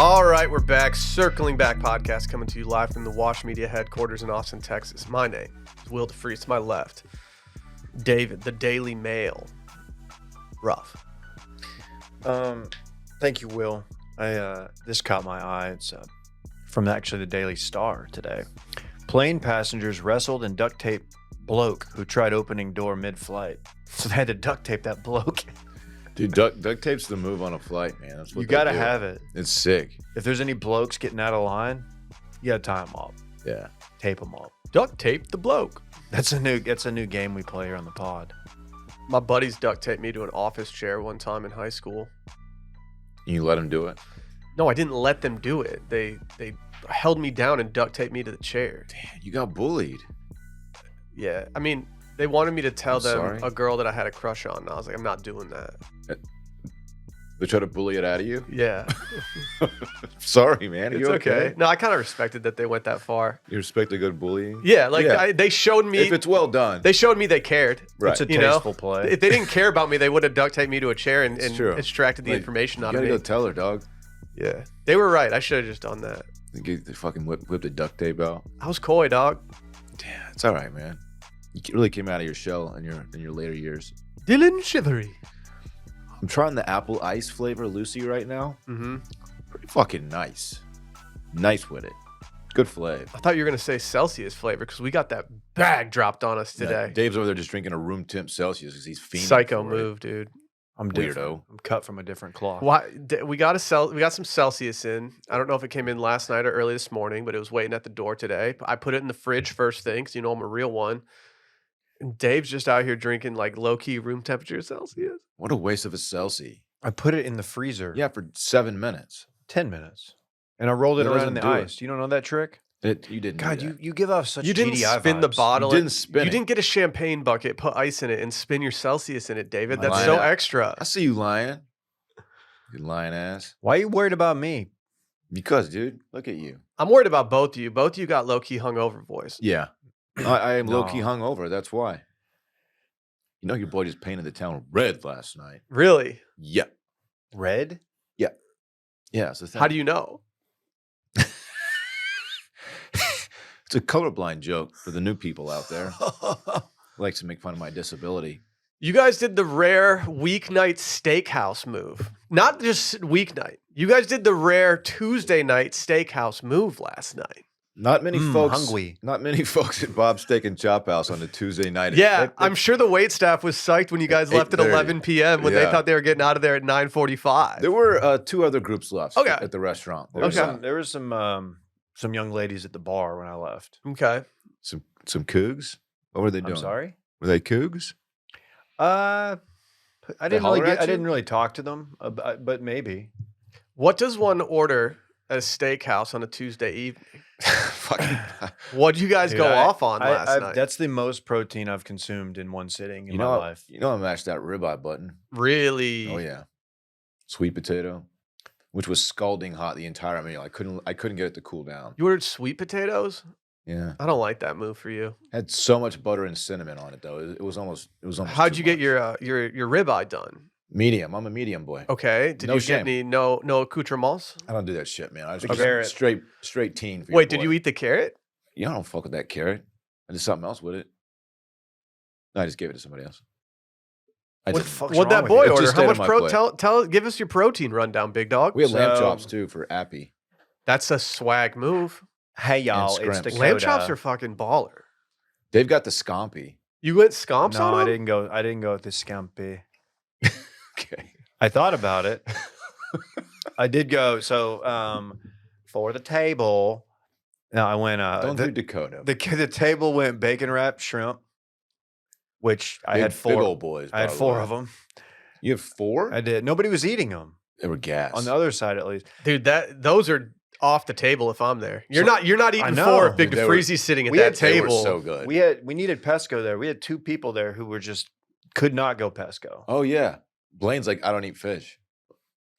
All right, we're back. Circling Back podcast coming to you live from the Wash Media headquarters in Austin, Texas. My name is Will DeFreeze. To my left, David, the Daily Mail. Rough. Thank you, Will. This caught my eye. It's from actually the Daily Star today. Plane passengers wrestled and duct taped bloke who tried opening door mid-flight. So they had to duct tape that bloke. Dude, duct tape's the move on a flight, man. That's what You gotta have it. It's sick. If there's any blokes getting out of line, you gotta tie them up. Yeah. Tape them up. Duct tape the bloke. That's a new game we play here on the pod. My buddies duct taped me to an office chair one time in high school. You let him do it? No, I didn't let them do it. They held me down and duct taped me to the chair. Damn, you got bullied. Yeah, I mean, they wanted me to tell I'm them sorry. a girl that I had a crush on. And I was like, I'm not doing that. They try to bully it out of you? Yeah. Sorry, man. Are It's you okay. No, I kind of respected that they went that far. You respect a good bullying? Yeah, like Yeah. they showed me. If it's well done. They showed me they cared. Right. It's a You know? tasteful play. If they didn't care about me, they would have duct taped me to a chair and true. extracted the Like, information You out of gotta me. go tell her, dog. Yeah, they were right. I should have just done that. They fucking whip the duct tape out. I was coy, dog. Damn, it's all right, man. You really came out of your shell in your later years. Dylan Shivery. I'm trying the apple ice flavor Lucy right now. Mm-hmm. Pretty fucking nice. Nice with it. Good flavor. I thought you were gonna say Celsius flavor because we got that bag dropped on us today. Yeah, Dave's over there just drinking a room temp Celsius because he's fiending Psycho for it. move, dude. I'm Weirdo. different. I'm cut from a different cloth. Why we got some Celsius in. I don't know if it came in last night or early this morning, but it was waiting at the door today. I put it in the fridge first thing because you know I'm a real one. And Dave's just out here drinking like low key room temperature Celsius. What a waste of a Celsius. I put it in the freezer. Yeah, for 7 minutes. 10 minutes. And I rolled it That around doesn't in the do it. ice. You don't know that trick? You didn't. God, do that. you give off such You didn't GDI spin the vibes. bottle. You didn't spin You it. didn't get a champagne bucket, put ice in it, and spin your Celsius in it, David. My That's line so out. extra. I see you lying. You lying ass. Why are you worried about me? Because, dude, look at you. I'm worried about both of you. Both of you got low key hungover voice. Yeah. I am low key No. hungover. That's why. You know your boy just painted the town red last night. Really? Yeah. Red? Yeah. It's the thing. How do you know? It's a colorblind joke for the new people out there. Likes to make fun of my disability. You guys did the rare weeknight steakhouse move. Not just weeknight. You guys did the rare Tuesday night steakhouse move last night. Not many folks. hungry. Not many folks at Bob's Steak and Chop House on a Tuesday night. Yeah, I'm sure the wait staff was psyched when you guys left at 8:30. 11 p.m. when they Yeah. thought they were getting out of there at 9:45. There were 2 other groups left Okay. at the restaurant. There was Okay. some young ladies at the bar when I left. Okay. Some cougs. What were they doing? I'm sorry? Were they cougs? I didn't holler at I you? didn't really talk to them, but maybe. What does one order at a steakhouse on a Tuesday evening? Fucking. What did you guys Dude, go off on last night? That's the most protein I've consumed in one sitting in You my know, life. I mashed that ribeye button. Really? Oh yeah, sweet potato, which was scalding hot the entire meal. I couldn't get it to cool down. You ordered sweet potatoes? Yeah, I don't like that move for you. had so much butter and cinnamon on it though. It was almost. How'd too you get much. your ribeye done? Medium? I'm a medium boy. Okay. Did No you shame. get any no accoutrements? I don't do that shit, man. I just The carrot. straight teen. For Wait, your did you boy. eat the carrot? Yeah, I don't fuck with that carrot. I did something else with it. No, I just gave it to somebody else. I What the didn't. fuck's What'd wrong that with boy you? It order? just How stayed much on my plate. give us your protein rundown, big dog. We had lamb So- chops too for Appy. That's a swag move. Hey y'all, it's scrimps. Dakota. Lamb chops are fucking baller. They've got the scampi. You went scomps No, on I them? didn't go with the scampi. Okay. I thought about it. I did go. So for the table, no, I went. Don't do The, Dakota. the table went bacon wrapped shrimp, which I Big- had Big 4. old boys. I had by the 4 way. of them. You have 4? I did. Nobody was eating them They were gas. on the other side, at least. Dude, those are off the table if I'm there. You're So- not I eating know. 4 if Big Dude, they were- DeFreezy's sitting at we that had- They were table. so good. We needed pesco there. We had 2 people there who were just could not go pesco. Oh yeah. Blaine's like, I don't eat fish.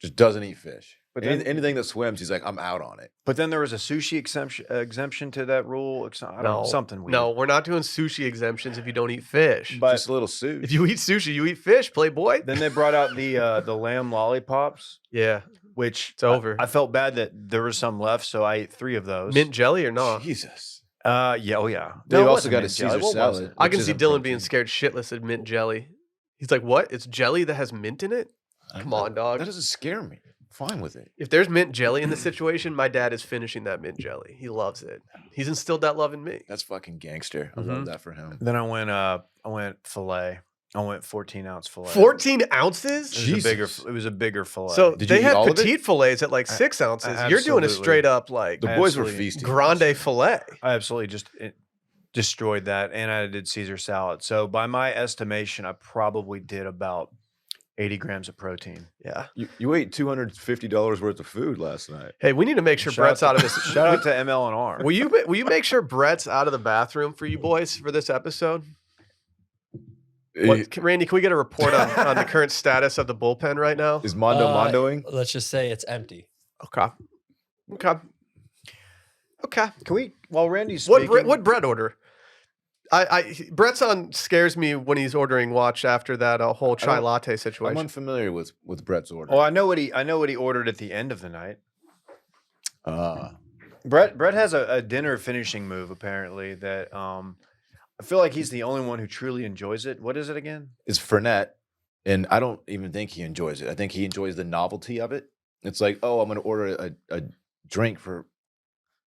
Just doesn't eat fish. But then- Anything that swims, he's like, I'm out on it. But then there was a sushi exemption to that rule. I don't know, something weird. No, we're not doing sushi exemptions if you don't eat fish. But Just a little soup. if you eat sushi, you eat fish, playboy. then they brought out the lamb lollipops. Yeah. which It's over. I felt bad that there was some left, so I ate 3 of those. Mint jelly or not? Jesus. Yeah, oh yeah. They it also wasn't got a mint jelly. Caesar What was salad. it? I which can see isn't Dylan being protein. scared shitless at mint jelly. He's like, what? It's jelly that has mint in it? Come on, dog. That doesn't scare me. I'm fine with it. If there's mint jelly in the situation, my dad is finishing that mint jelly. He loves it. He's instilled that love in me. That's fucking gangster. I Mhm. love that for him. Then I went fillet. I went 14-ounce fillet. 14 ounces? It was a bigger fillet. So Did you they eat had all of it? petite fillets at like 6 ounces. You're doing a absolutely- straight up like The boys were Absolutely. feasting. grande fillet. I absolutely just destroyed that, and I did Caesar salad. So by my estimation, I probably did about 80 grams of protein. Yeah. You ate $250 worth of food last night. Hey, we need to make sure Brett's out of this. Shout out to ML&R. Will you make sure Brett's out of the bathroom for you boys for this episode? Randy, can we get a report on the current status of the bullpen right now? Is Mondo Mondoing? Let's just say it's empty. Okay. Can we, while Randy's What speaking, what Brett order? Brett's on scares me when he's ordering watch after that whole chai don't- latte I'm situation. unfamiliar with Brett's order. Oh, I know what he ordered at the end of the night. Ah. Brett has a dinner finishing move apparently that I feel like he's the only one who truly enjoys it. What is it again? It's Fernet, and I don't even think he enjoys it. I think he enjoys the novelty of it. It's like, oh, I'm going to order a drink for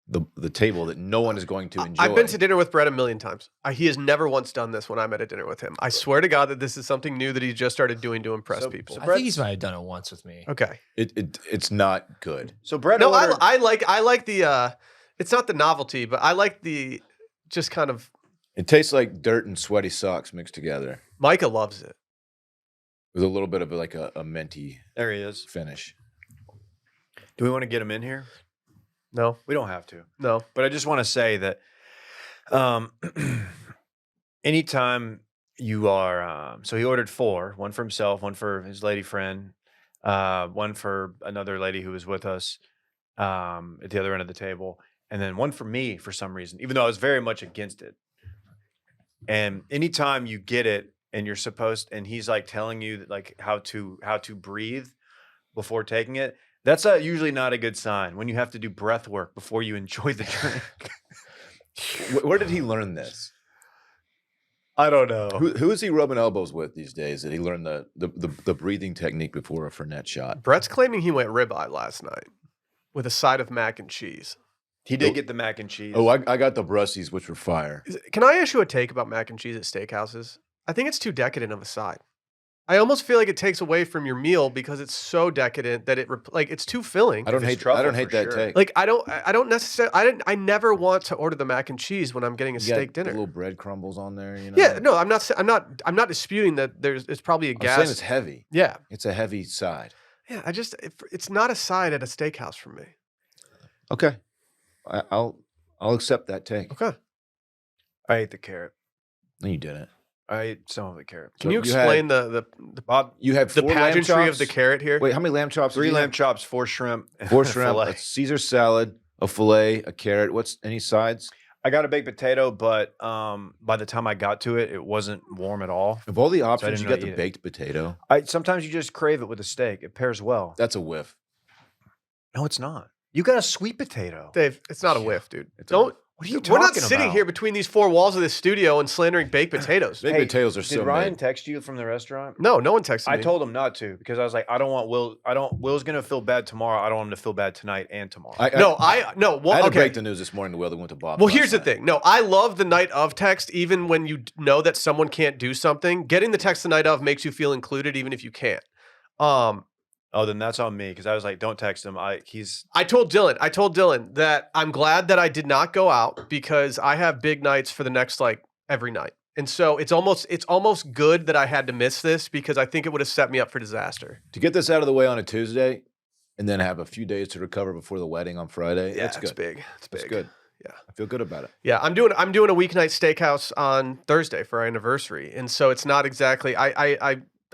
the table that no one is going to enjoy. I've been to dinner with Brett a million times. He has never once done this when I'm at a dinner with him. I swear to God that this is something new that he just started doing to impress So- people. so I Brett's- think he's might have done it once with me. Okay. It's not good. So Brett No, ordered. I like the it's not the novelty, but I like the just kind of It tastes like dirt and sweaty socks mixed together Micah loves it. with a little bit of like a minty There he is. finish. Do we want to get him in here? No, We don't have to. no. But I just want to say that anytime you are, so he ordered 4, one for himself, one for his lady friend, one for another lady who was with us at the other end of the table, and then one for me for some reason, even though I was very much against it. And anytime you get it and you're supposed, and he's like telling you that, like how to breathe before taking it, that's usually not a good sign when you have to do breath work before you enjoy the drink. Where did he learn this? I don't know. Who is he rubbing elbows with these days that he learned the breathing technique before a Fernet shot? Brett's claiming he went ribeye last night with a side of mac and cheese. He did get the mac and cheese. Oh, I got the Brussies, which were fire. Can I issue a take about mac and cheese at steakhouses? I think it's too decadent of a side. I almost feel like it takes away from your meal because it's so decadent that it's too filling. I don't it's hate truffle that for sure. take. Like I don't necessarily I never want to order the mac and cheese when I'm getting a You got steak the dinner. little bread crumbles on there. You know. Yeah, no, I'm not disputing that it's probably a I'm saying gas. it's heavy. Yeah. It's a heavy side. Yeah, it's not a side at a steakhouse for me. Okay, I'll accept that take. Okay. I ate the carrot. No, you didn't. I ate some of the carrot. Can So you you had- explain the Bob, You had the 4 lamb pageantry of chops? the carrot here? Wait, how many lamb chops? did 3 you lamb have? chops, 4 shrimp, and 4 a shrimp, fillet. a Caesar salad, a fillet, a carrot. What's any sides? I got a baked potato, but by the time I got to it, it wasn't warm at all. Of all the options, you didn't got know the you- baked potato. Sometimes you just crave it with a steak. It pairs well. That's a whiff. No, it's not. You got a sweet potato. Dave, it's not a whiff, dude. It's a Don't. whiff. What are you We're not talking sitting about? here between these 4 walls of this studio and slandering baked potatoes. Baked potatoes are Did so Ryan made. text you from the restaurant? No, no one texted me. I told him not to because I was like, I don't want Will. Will's gonna feel bad tomorrow. I don't want him to feel bad tonight and tomorrow. I I had to okay. break the news this morning to Will that went to Bob. Well, last here's the night. thing. No, I love the night of text, even when you know that someone can't do something. Getting the text the night of makes you feel included, even if you can't. Oh, then that's on me because I was like, don't text him. I told Dylan that I'm glad that I did not go out because I have big nights for the next every night. And so it's almost good that I had to miss this because I think it would have set me up for disaster. To get this out of the way on a Tuesday, and then have a few days to recover before the wedding on Friday. Yeah, that's good. it's big. It's big. That's good. Yeah. I feel good about it. Yeah, I'm doing a weeknight steakhouse on Thursday for our anniversary. And so it's not exactly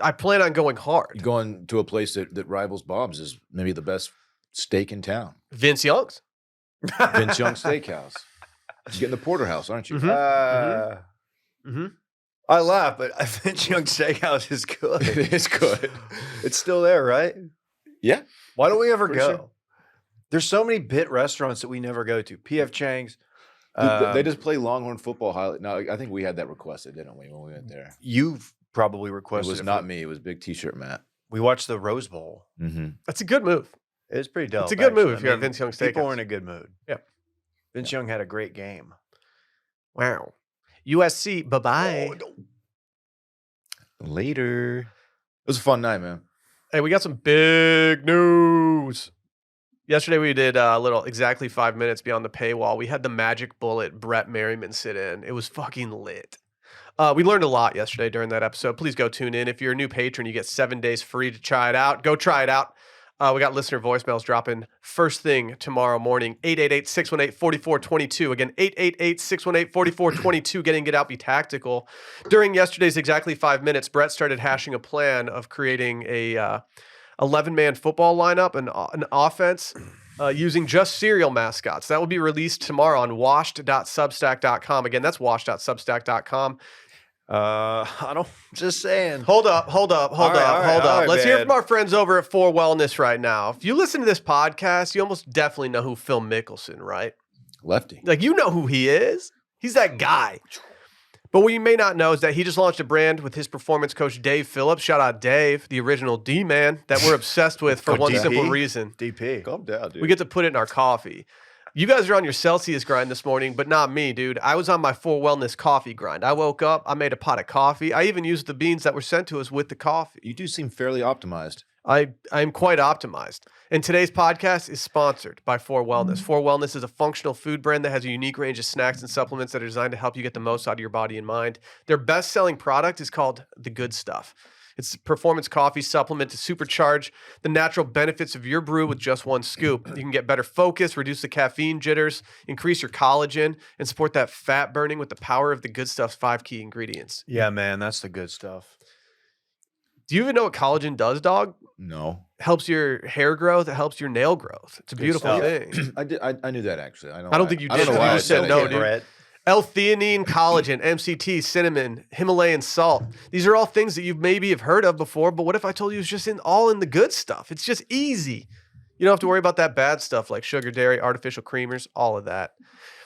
I plan on going hard. You're going to a place that rivals Bob's is maybe the best steak in town. Vince Young's. Vince Young Steakhouse. You're getting the porterhouse, aren't you? Mhm. Mm-hmm. I laugh, but I think Young Steakhouse is good. It is good. It's still there, right? Yeah. Why don't we ever Pretty go? sure. There's so many bit restaurants that we never go to. PF Chang's. They just play Longhorn football highlight. No, I think we had that requested, didn't we, when we went there? You've probably It requested was not me. It was Big T-shirt Matt. We watched the Rose Bowl. Mm-hmm. That's a good move. It was pretty dope. It's a good move actually. if you're at Vince Young People were Steakhouse. in a good mood. Yeah. Vince Young had a great game. Wow. USC, bye-bye. Oh, no. Later. It was a fun night, man. Hey, we got some big news. Yesterday we did a little exactly 5 minutes beyond the paywall. We had the magic bullet Brett Merriman sit in. It was fucking lit. We learned a lot yesterday during that episode. Please go tune in. If you're a new patron, you get 7 days free to try it out. Go try it out. We got listener voicemails dropping first thing tomorrow morning. 888-618-4422. Again, 888-618-4422. Get out, be tactical. During yesterday's exactly 5 minutes, Brett started hashing a plan of creating a 11-man football lineup and an offense using just cereal mascots. That will be released tomorrow on washed.substack.com. Again, that's washed.substack.com. I don't. Just saying. Hold up. All right, Let's hear man. from our friends over at 4 Wellness right now. If you listen to this podcast, you almost definitely know who Phil Mickelson, right? Lefty. Like, you know who he is. He's that guy. But what you may not know is that he just launched a brand with his performance coach, Dave Phillips. Shout out Dave, the original D-man that we're obsessed with for one DP? simple reason. DP. Calm down, dude. We get to put it in our coffee. You guys are on your Celsius grind this morning, but not me, dude. I was on my 4 Wellness coffee grind. I woke up, I made a pot of coffee. I even used the beans that were sent to us with the coffee. You do seem fairly optimized. I'm quite optimized. And today's podcast is sponsored by 4 Wellness. 4 Wellness is a functional food brand that has a unique range of snacks and supplements that are designed to help you get the most out of your body and mind. Their best-selling product is called The Good Stuff. It's a performance coffee supplement to supercharge the natural benefits of your brew with just one scoop. You can get better focus, reduce the caffeine jitters, increase your collagen, and support that fat burning with the power of The Good Stuff's 5 key ingredients. Yeah, man, that's the good stuff. Do you even know what collagen does, dog? No. Helps your hair growth. It helps your nail growth. It's a beautiful stuff. thing. I knew that, actually. I don't think you I don't did. know why You I said it. no, Yeah. dude. Brett. L-theanine, collagen, MCT, cinnamon, Himalayan salt. These are all things that you maybe have heard of before, but what if I told you it's just all in the good stuff? It's just easy. You don't have to worry about that bad stuff like sugar, dairy, artificial creamers, all of that.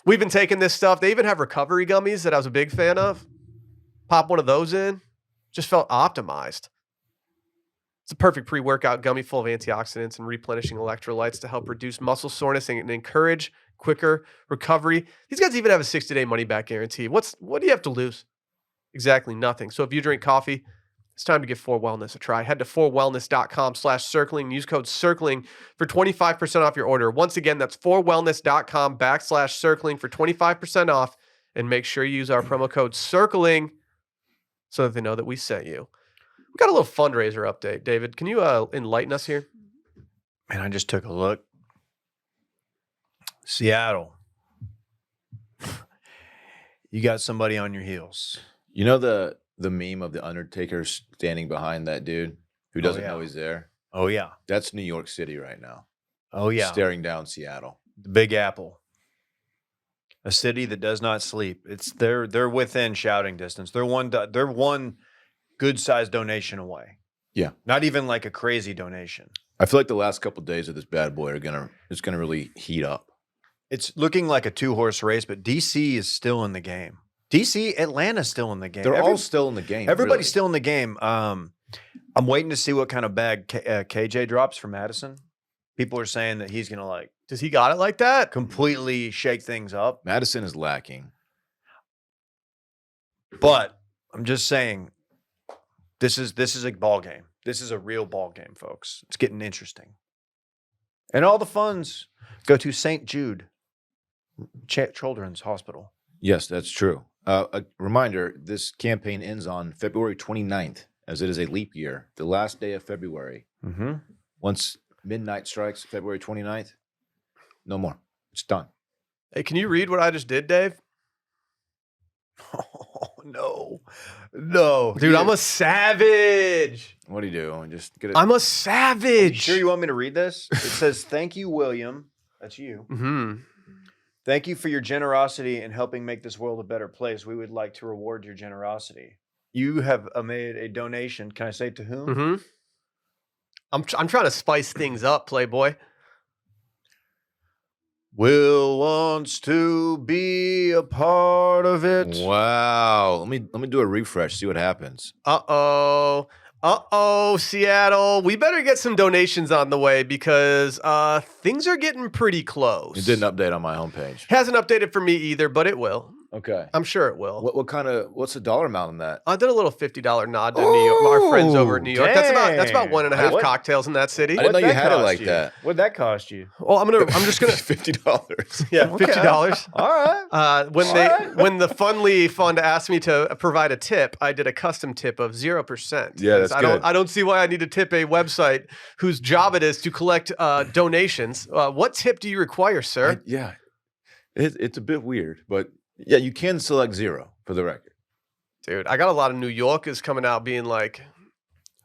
We've been taking this stuff. They even have recovery gummies that I was a big fan of. Pop one of those in. Just felt optimized. It's a perfect pre-workout gummy full of antioxidants and replenishing electrolytes to help reduce muscle soreness and encourage quicker recovery. These guys even have a 60-day money-back guarantee. What do you have to lose? Exactly nothing. So if you drink coffee, it's time to give 4 Wellness a try. Head to 4wellness.com/circling. Use code CIRCLING for 25% off your order. Once again, that's 4wellness.com/circling for 25% off. And make sure you use our promo code CIRCLING so that they know that we sent you. We got a little fundraiser update. David, can you enlighten us here? Man, I just took a look. Seattle. You got somebody on your heels. You know the meme of the Undertaker standing behind that dude who doesn't know he's there? Oh, yeah. That's New York City right now. Oh, yeah. Staring down Seattle. The Big Apple. A city that does not sleep. They're within shouting distance. They're one good-sized donation away. Yeah. Not even like a crazy donation. I feel like the last couple of days of this bad boy it's gonna really heat up. It's looking like a 2-horse race, but DC is still in the game. Atlanta's still in the game. They're all still in the game. Everybody's really. still in the game. I'm waiting to see what kind of bag KJ drops from Madison. People are saying that he's going to Does he got it like that? completely shake things up. Madison is lacking. But I'm just saying, this is a ball game. This is a real ball game, folks. It's getting interesting. And all the funds go to St. Jude Children's Hospital. Yes, that's true. A reminder, this campaign ends on February 29th, as it is a leap year, the last day of February. Mm-hmm. Once midnight strikes, February 29th, no more. It's done. Hey, can you read what I just did, Dave? Oh, no. Dude, I'm a savage. What do you do? Just get it. I'm a Are you savage. sure you want me to read this? It says, "Thank you, William." That's you. Mm-hmm. Thank you for your generosity in helping make this world a better place. We would like to reward your generosity. You have made a donation. Can I say to whom? Mm-hmm. I'm trying to spice things up, Playboy. Will wants to be a part of it. Wow. Let me do a refresh. See what happens. Seattle. We better get some donations on the way because things are getting pretty close. It didn't update on my homepage. Hasn't updated for me either, but it will. Okay. I'm sure it will. What's the dollar amount on that? I did a little $50 nod to New York, our friends over at New York. That's about dang. 1.5 What? cocktails in that city. I didn't know you What'd had it cost like you? that. What'd that cost you? Well, I'm just gonna $50. yeah, Okay. $50. All right. When the Fundly Fund asked me to provide a tip, I did a custom tip of 0%. Yeah, that's good. I don't see why I need to tip a website whose job it is to collect donations. What tip do you require, sir? Yeah. It's a bit weird, but yeah, you can select 0 for the record. Dude, I got a lot of New Yorkers coming out being like,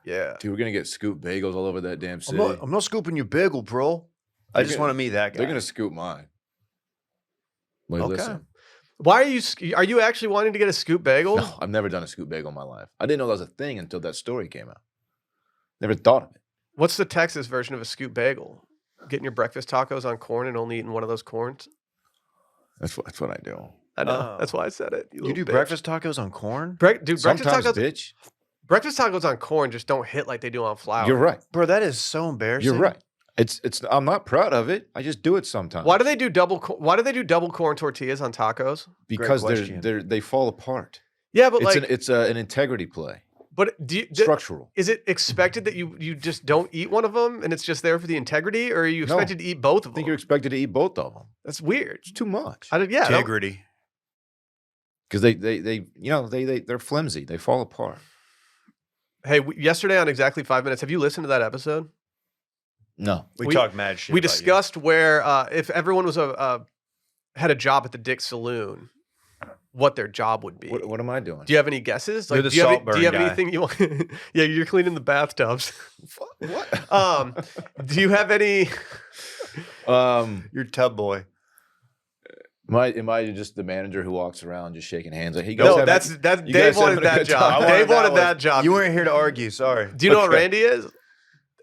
yeah. Dude, we're gonna get scoop bagels all over that damn city. I'm not scooping your bagel, bro. I just want to meet that guy. They're gonna scoop mine. Like, Okay. listen. Why are you actually wanting to get a scoop bagel? No, I've never done a scoop bagel in my life. I didn't know that was a thing until that story came out. Never thought of it. What's the Texas version of a scoop bagel? Getting your breakfast tacos on corn and only eating one of those corns? That's what I do. I know. Oh. That's why I said it. You little do bitch. breakfast tacos on corn? Breakfast Sometimes, tacos. bitch. Breakfast tacos on corn just don't hit like they do on flour. You're right. Bro, that is so embarrassing. You're right. It's. I'm not proud of it. I just do it sometimes. Why do they do double corn tortillas on tacos? Because question. they fall apart. Yeah, but It's an integrity play. but Structural. is it expected that you just don't eat one of them and it's just there for the integrity, or are you No. expected to eat both of I them? think you're expected to eat both of them. That's weird. It's too much. Yeah, Integrity. Because they're flimsy. They fall apart. Hey, yesterday on Exactly 5 Minutes, have you listened to that episode? No. We talk mad shit. We about you. discussed where if everyone was had a job at the Dick Saloon, what their job would be. What am I doing? Do you have any guesses? You're the do you have Saltburn guy. anything you want? Yeah, you're cleaning the bathtubs. What? Do you have any? You're tub boy. Am I just the manager who walks around just shaking hands? Like, hey, you guys No, having- that's you Dave guys wanted having a that good job. time? Dave wanted one. that job. You weren't here to argue. Sorry. Do you know what Okay. Randy is?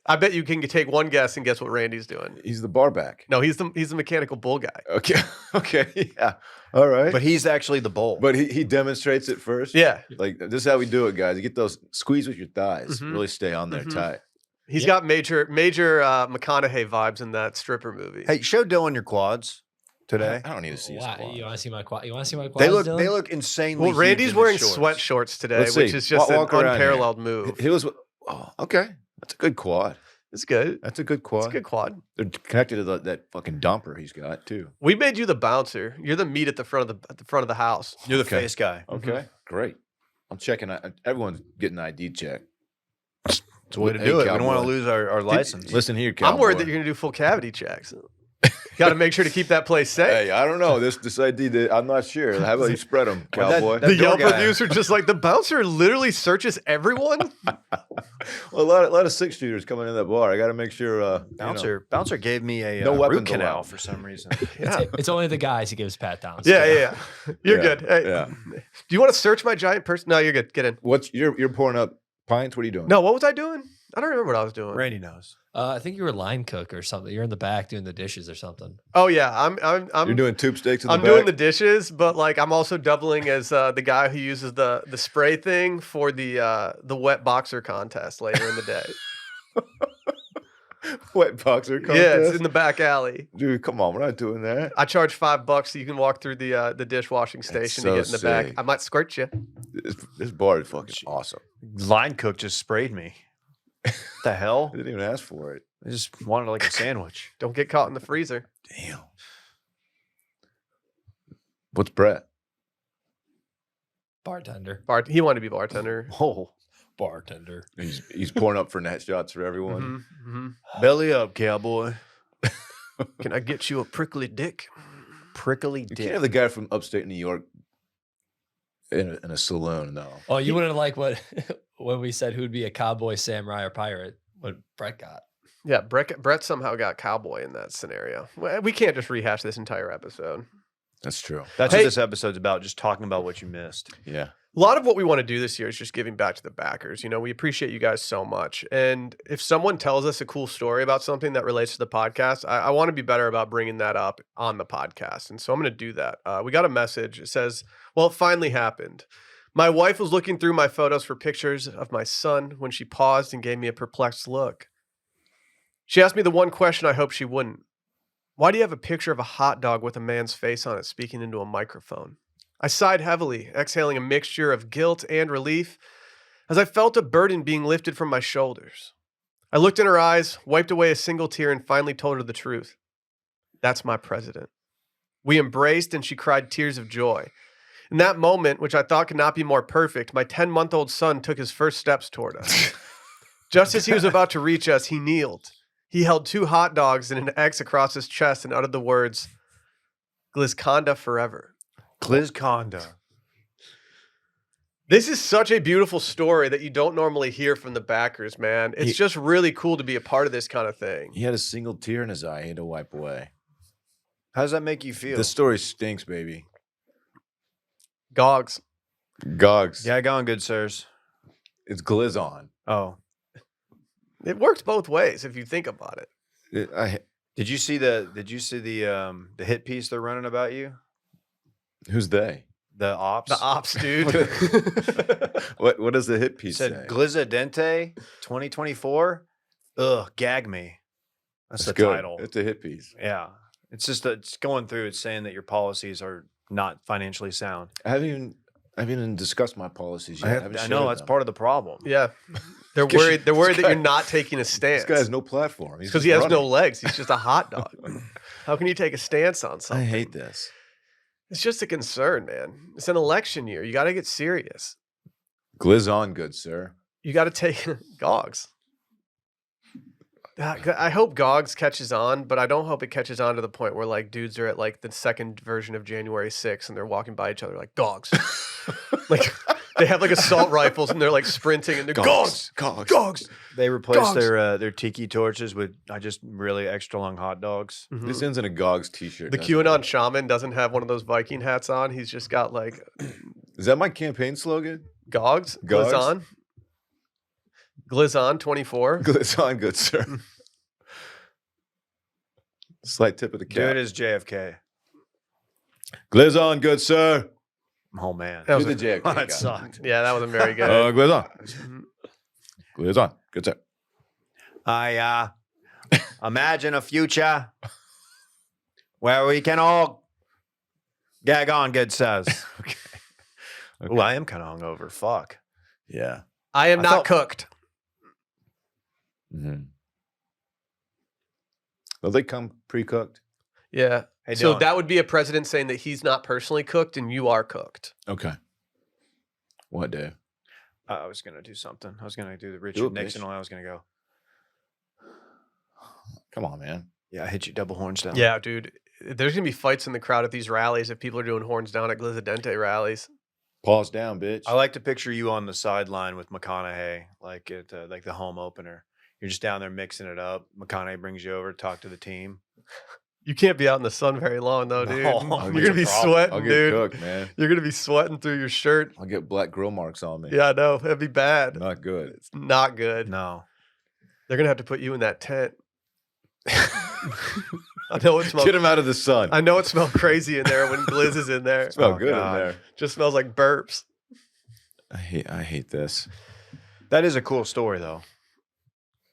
I bet you can take one guess and guess what Randy's doing. He's the bar back. No, he's the mechanical bull guy. Okay. Okay. Yeah. All right. But he's actually the bowl. But he demonstrates it first. Yeah, Like, this is how we do it, guys. You get those squeeze with your thighs. Mhm. Really stay on there Mhm. tight. he's got major McConaughey vibes in that stripper movie. Hey, show Dylan your quads today. I don't need to see his Why? quads. You want to see my quad? You want to see my quads? They look Dylan? they look insanely. Well, huge Randy's in wearing his shorts. sweat shorts today, Let's which see. is just Walk an around here. unparalleled move. He was. Oh, okay. That's a good quad. It's good. That's a good It's quad. a good quad. They're connected to that fucking dumper he's got too. We made you the bouncer. You're the meat at the front of the house. You're the Okay. face guy. Okay, great. I'm checking. Everyone's getting an ID check. It's a way to Hey, do it. We don't cowboy. want to lose our license. Listen here, cowboy. I'm worried that you're gonna do full cavity checks. Got to make sure to keep that place safe. Hey, I don't know. This ID, I'm not sure. How about you spread them, Well, that- cowboy? that- The door Yelp guy. reviews are just like the bouncer literally searches everyone. Well, a lot of 6-shooters coming in that bar. I got to make sure. Bouncer gave me a No root weapons canal allowed. for some reason. Yeah, It's only the guys he gives pat downs. yeah, to. yeah. You're Yeah, good. Hey, yeah. do you want to search my giant person? No, you're good. Get in. What's you're pouring up pints? What are you doing? No, what was I doing? I don't remember what I was doing. Randy knows. I think you were line cook or something. You're in the back doing the dishes or something. Oh yeah, I'm You're doing tube steaks in the I'm back? doing the dishes, but like I'm also doubling as the guy who uses the spray thing for the wet boxer contest later in the day. wet boxer contest. Yeah, it's in the back alley. Dude, come on, we're not doing that. I charge $5 so you can walk through the dishwashing station to so get in the back. sick. I might squirt you. This bar is fucking awesome. Line cook just sprayed me. The hell? I didn't even ask for it. I just wanted like a sandwich. Don't get caught in the freezer. Damn. What's Brett? Bartender. He wanted to be bartender. Whoa. Bartender. He's pouring up for net shots for everyone. Belly up, cowboy. Can I get you a prickly dick? Prickly You dick. can't have the guy from upstate New York in a saloon, though. Oh, you wouldn't like what when we said who'd be a cowboy, samurai, or pirate? What Brett got? Yeah, Brett somehow got cowboy in that scenario. We can't just rehash this entire episode. That's true. That's Hey- what this episode's about, just talking about what you missed. Yeah. A lot of what we want to do this year is just giving back to the backers. You know, we appreciate you guys so much. And if someone tells us a cool story about something that relates to the podcast, I want to be better about bringing that up on the podcast. And so I'm going to do that. We got a message. It says, well, it finally happened. My wife was looking through my photos for pictures of my son when she paused and gave me a perplexed look. She asked me the one question I hoped she wouldn't. Why do you have a picture of a hot dog with a man's face on it speaking into a microphone? I sighed heavily, exhaling a mixture of guilt and relief as I felt a burden being lifted from my shoulders. I looked in her eyes, wiped away a single tear, and finally told her the truth. That's my president. We embraced, and she cried tears of joy. In that moment, which I thought could not be more perfect, my 10-month-old son took his first steps toward us. Just as he was about to reach us, he kneeled. He held 2 hot dogs and an X across his chest and uttered the words, Glizconda forever. Glizconda. This is such a beautiful story that you don't normally hear from the backers, man. It's just really cool to be a part of this kind of thing. He had a single tear in his eye he had to wipe away. How does that make you feel? This story stinks, baby. Gogs. Gogs. Yeah, go on, good sirs. It's glizz on. Oh, It works both ways if you think about it. did you see the hit piece they're running about you? Who's they? The ops. The ops, dude. What does the hit piece said say? Glizadente 2024. Ugh, gag me. That's the good. title. It's a hit piece. Yeah, it's just it's going through. It's saying that your policies are not financially sound. I haven't even discussed my policies yet. I know that's part of the problem. Yeah. They're worried that you're not taking a stance. This guy has no platform. Because he has no legs. He's just a hot dog. How can you take a stance on I something? hate this. It's just a concern, man. It's an election year. You got to get serious. Glizz on, good sir. You got to take Gogs. I hope Gogs catches on, but I don't hope it catches on to the point where like dudes are at like the second version of January 6th and they're walking by each other like Gogs. Like they have like assault rifles and they're like sprinting and they're Gogs. Gogs. They replaced Gogs. their tiki torches with just really extra long hot dogs. Mhm. This ends in a Gogs t-shirt. The doesn't QAnon it? shaman doesn't have one of those Viking hats on. He's just got like Is that my campaign slogan? Gogs. Gogs? Glizon. Glizon 24. Glizz on, good sir. Slight tip of the Do cap. it as JFK. Glizz on, good sir. Oh man, That Do was the JFK that guy. sucked. Yeah, that wasn't very good. Glizz on. Mhm. Glizz on, good sir. I imagine a future where we can all gag on, good sirs. Okay. Oh, I am kind of hungover. Fuck. Yeah. I am I not thought- cooked. Mm-hmm. Will they come pre-cooked? Yeah. Hey, So Dylan. that would be a president saying that he's not personally cooked and you are cooked. Okay. What, Dave? I was gonna do something. I was gonna do the Do Richard it, Nixon bitch. one. I was gonna go. Come on, man. Yeah, I hit you double horns down. Yeah, dude. There's going to be fights in the crowd at these rallies if people are doing horns down at Glizadente rallies. Pause down, bitch. I like to picture you on the sideline with McConaughey, like at like the home opener. You're just down there mixing it up. McConaughey brings you over to talk to the team. You can't be out in the sun very long, though, dude. No, You're I'll going get to a be problem. sweating, I'll get dude. cooked, man. You're going to be sweating through your shirt. I'll get black grill marks on me. Yeah, I know. That'd be bad. Not good. It's not good. No. They're going to have to put you in that tent. I know it smells. Get him out of the sun. I know it smells crazy in there when Glizz is in there. Smell Oh, good God. in there. Just smells like burps. I hate this. That is a cool story, though.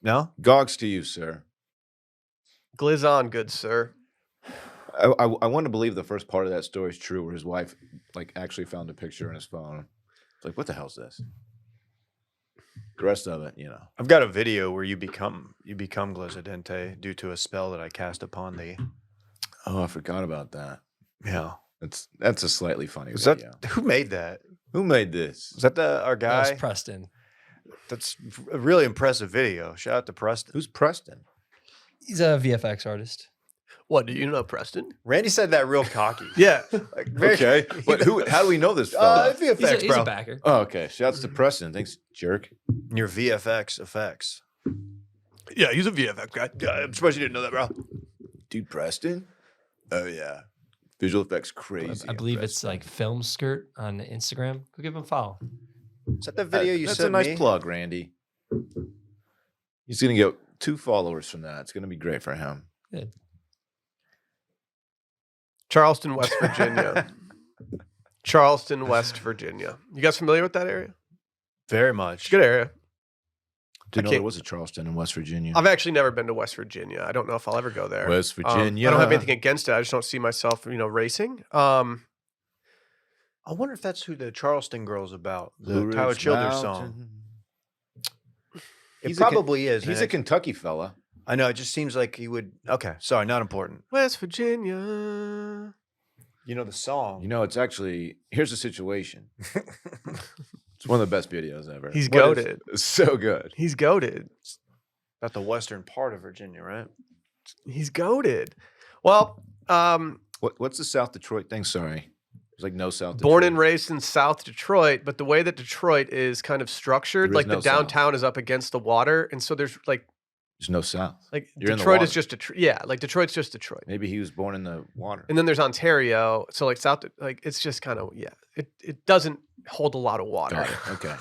No? Gogs to you, sir. Glizz on, good sir. I want to believe the first part of that story is true, where his wife like actually found a picture in his phone. It's like, what the hell's this? The rest of it, you know. I've got a video where you become Glizadente due to a spell that I cast upon thee. Oh, I forgot about that. Yeah. That's a slightly funny Is video. that who made that? Who made this? Was that our That was guy? Preston. That's a really impressive video. Shout out to Preston. Who's Preston? He's a VFX artist. What, do you know Preston? Randy said that real cocky. Yeah. Like, very- Okay, but who? How do we know this fella? VFX, He's bro. a backer. Oh, okay. Shouts to Preston. Thanks, jerk. Your VFX effects. Yeah, he's a VFX guy. I'm surprised you didn't know that, bro. Dude, Preston? Oh yeah. Visual effects crazy. I believe it's like Film Skirt on Instagram. Go give him a follow. Is that the video you That's sent a nice me? plug, Randy. He's gonna get 2 followers from that. It's gonna be great for him. Good. Charleston, West Virginia. Charleston, West Virginia. You guys familiar with that area? Very It's much. a good area. Didn't know can't- there was a Charleston in West Virginia. I've actually never been to West Virginia. I don't know if I'll ever go there. West Virginia. I don't have anything against it. I just don't see myself, racing. I wonder if that's who the Charleston girl's about. The Blue Tyler Ridge Childers song. Mountain. It He's a Ken- probably is. He's man. a Kentucky fella. I know. It just seems like he would. Okay, sorry, not important. West Virginia. You know the song. You know, it's actually here's the situation. It's one of the best videos ever. He's What is- goated. It's so good. He's goated. about the western part of Virginia, right? He's goated. Well, What's the South Detroit thing? Sorry, there's like no South. born Detroit. and raised in South Detroit, but the way that Detroit is kind of structured, There is like no the South. downtown is up against the water, and so there's like There's no South. You're in the Detroit is water. just Detroit. Yeah, like Detroit's just Detroit. Maybe he was born in the water. And then there's Ontario, so like South, like it's just kind of it doesn't hold a lot of water. Got it. Okay.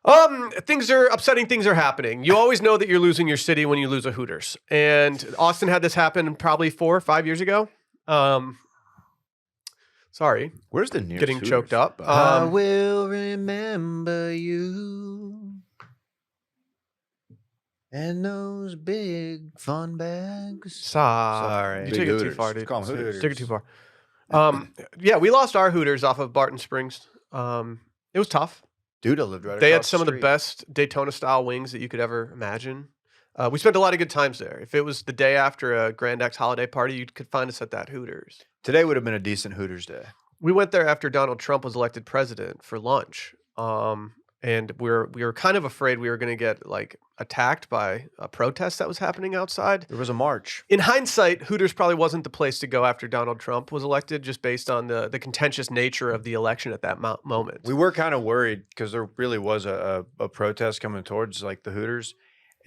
Upsetting things are happening. You always know that you're losing your city when you lose a Hooters. And Austin had this happen probably 4 or 5 years ago. Sorry, Where's the nearest getting Hooters, choked up. by the way? I will remember you and those big fun bags. Sorry. You Big took it too Hooters. far, dude. Call 'em Hooters. Took it too far. Yeah, we lost our Hooters off of Barton Springs. It was tough. Dude, I lived right They had across some of the street. best Daytona style wings that you could ever imagine. We spent a lot of good times there. If it was the day after a Grand X holiday party, you could find us at that Hooters. Today would have been a decent Hooters day. We went there after Donald Trump was elected president for lunch. And we were kind of afraid we were going to get like attacked by a protest that was happening outside. There was a march. In hindsight, Hooters probably wasn't the place to go after Donald Trump was elected, just based on the contentious nature of the election at that moment. We were kind of worried because there really was a protest coming towards like the Hooters.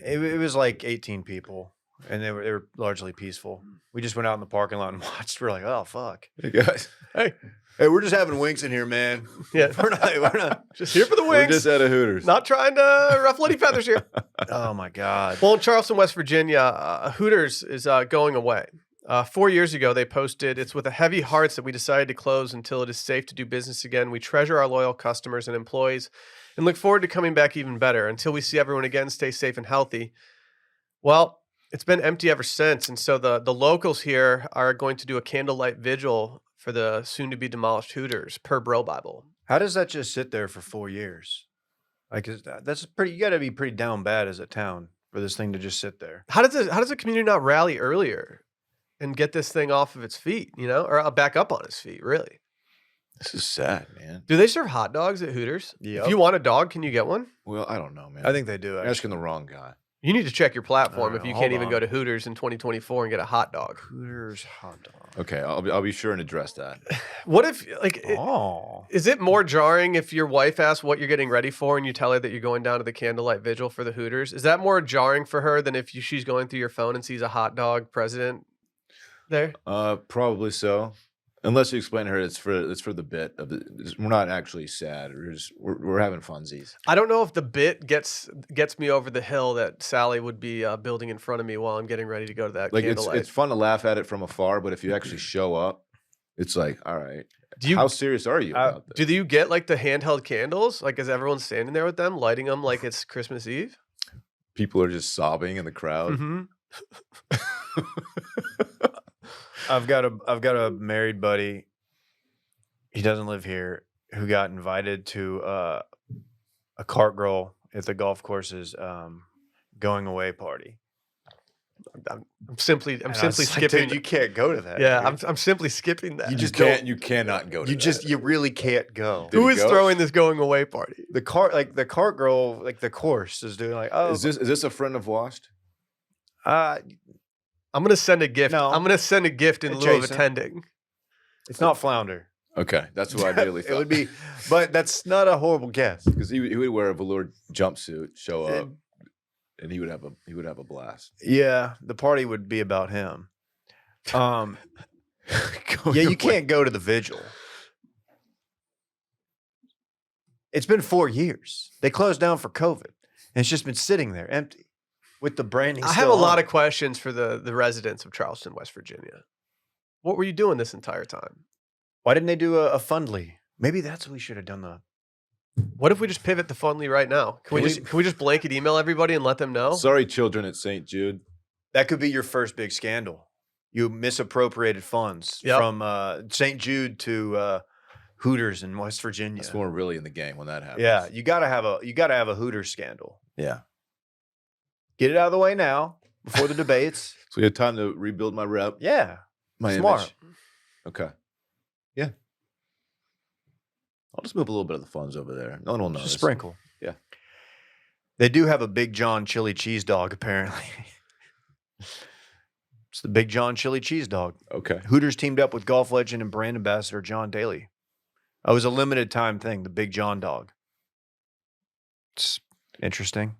It was like 18 people, and they were largely peaceful. We just went out in the parking lot and watched. We're like, oh fuck, Hey guys, hey, we're just having winks in here, man. Yeah, We're not. just here for the we're wings. just at a Hooters. Not trying to ruffle any feathers here. Oh my god. Well, in Charleston, West Virginia, Hooters is going away. 4 years ago, they posted, "It's with a heavy hearts that we decided to close until it is safe to do business again. We treasure our loyal customers and employees and look forward to coming back even better. Until we see everyone again, stay safe and healthy." Well, it's been empty ever since. And so the locals here are going to do a candlelight vigil for the soon-to-be demolished Hooters, per Bro Bible. How does that just sit there for 4 years? Like, that's pretty. You got to be pretty down bad as a town for this thing to just sit there. How does the community not rally earlier and get this thing off of its feet, or back up on its feet, really? This is sad, man. Do they serve hot dogs at Hooters? Yep. If you want a dog, can you get one? Well, I don't know, man. I think they do. you're Actually. asking the wrong guy. You need to check your platform if you Hold can't even on. go to Hooters in 2024 and get a hot dog. Hooters hot dog. Okay, I'll be sure and address that. What if, Oh, is it more jarring if your wife asks what you're getting ready for and you tell her that you're going down to the candlelight vigil for the Hooters? Is that more jarring for her than if she's going through your phone and sees a hot dog president there? Probably so. Unless you explain to her it's for the bit of the. We're not actually sad. We're having funsies. I don't know if the bit gets me over the hill that Sally would be building in front of me while I'm getting ready to go to that Like candlelight. it's fun to laugh at it from afar, but if you actually show up, it's like, all right, Do you how serious are you about this? Do you get like the handheld candles? Like, is everyone standing there with them, lighting them like it's Christmas Eve? People are just sobbing in the crowd. Mm-hmm. I've got a married buddy. He doesn't live here. Who got invited to a cart girl at the golf course's going away party. I'm simply And I was like, skipping. Dude, you can't go to that. yeah, dude. I'm simply skipping that. You just You cannot go to that. you really can't go. Did Who he is go? throwing this going away party? The cart girl, like the course is doing like, oh, Is this a friend of Washed? I'm gonna send a gift. No. I'm gonna send a gift in lieu of Adjacent. attending. it's not Flounder. Okay, that's what I immediately thought. It would be, but that's not a horrible guess. because he would wear a velour jumpsuit, show up, and he would have a blast. Yeah, the party would be about him. Yeah, your you way. can't go to the Vigil. It's been 4 years. They closed down for COVID, and it's just been sitting there empty with the branding. I have a lot of questions for the residents of Charleston, West Virginia. What were you doing this entire time? Why didn't they do a Fundly? Maybe that's what we should have done. What if we just pivot to Fundly right now? Can we just blanket email everybody and let them know? Sorry, children at St. Jude. That could be your first big scandal. You misappropriated funds Yep. from St. Jude to Hooters in West Virginia. That's when we're really in the game when that happens. Yeah, you gotta have a Hooters scandal. Yeah. Get it out of the way now before the debates. So we have time to rebuild my rep. Yeah, My smart. image. Okay. Yeah. I'll just move a little bit of the funds over there. No one will notice. Just sprinkle. Yeah. They do have a Big John chili cheese dog, apparently. It's the Big John chili cheese dog. Okay. Hooters teamed up with golf legend and brand ambassador John Daly. It was a limited time thing, the Big John dog. It's interesting.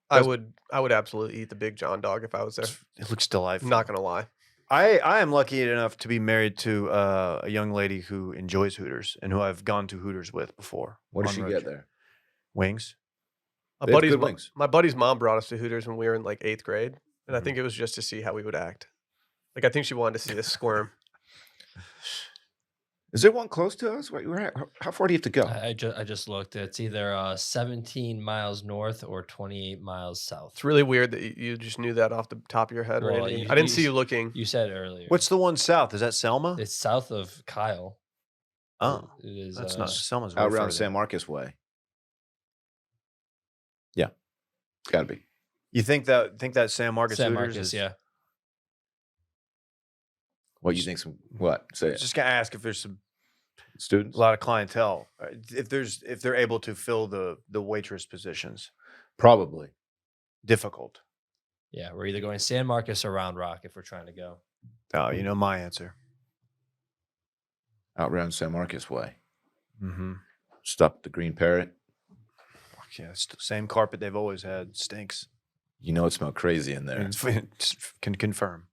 I would absolutely eat the Big John dog if I was there. It looks delightful. I'm not gonna lie. I am lucky enough to be married to a young lady who enjoys Hooters and who I've gone to Hooters with before. What does on she road get trip. there? Wings. My They have buddy's good wings. my buddy's mom brought us to Hooters when we were in like 8th grade, and I Mhm. think it was just to see how we would act. Like I think she wanted to see us squirm. Is there one close to us? Where at? How far do you have to go? I just looked. It's either 17 miles north or 28 miles south. It's really weird that you just knew that off the top of your head, Well, Randy. you- I didn't you see s- you looking. You said earlier. What's the one south? Is that Selma? It's south of Kyle. Oh, It is. that's not Selma's way Out around further. San Marcos way. Yeah. Gotta be. You think that San Marcos San Hooters Marcos. is? Yeah. What you think? What? Say I was it. just gonna ask if there's a Students? lot of clientele, if they're able to fill the waitress positions. Probably. Difficult. Yeah. We're either going San Marcos or Round Rock if we're trying to go. Oh, you know my answer. Out around San Marcos way. Mm-hmm. Stop the Green Parrot. Yeah, it's the same carpet they've always had. Stinks. You know it smelled crazy in there. Can confirm.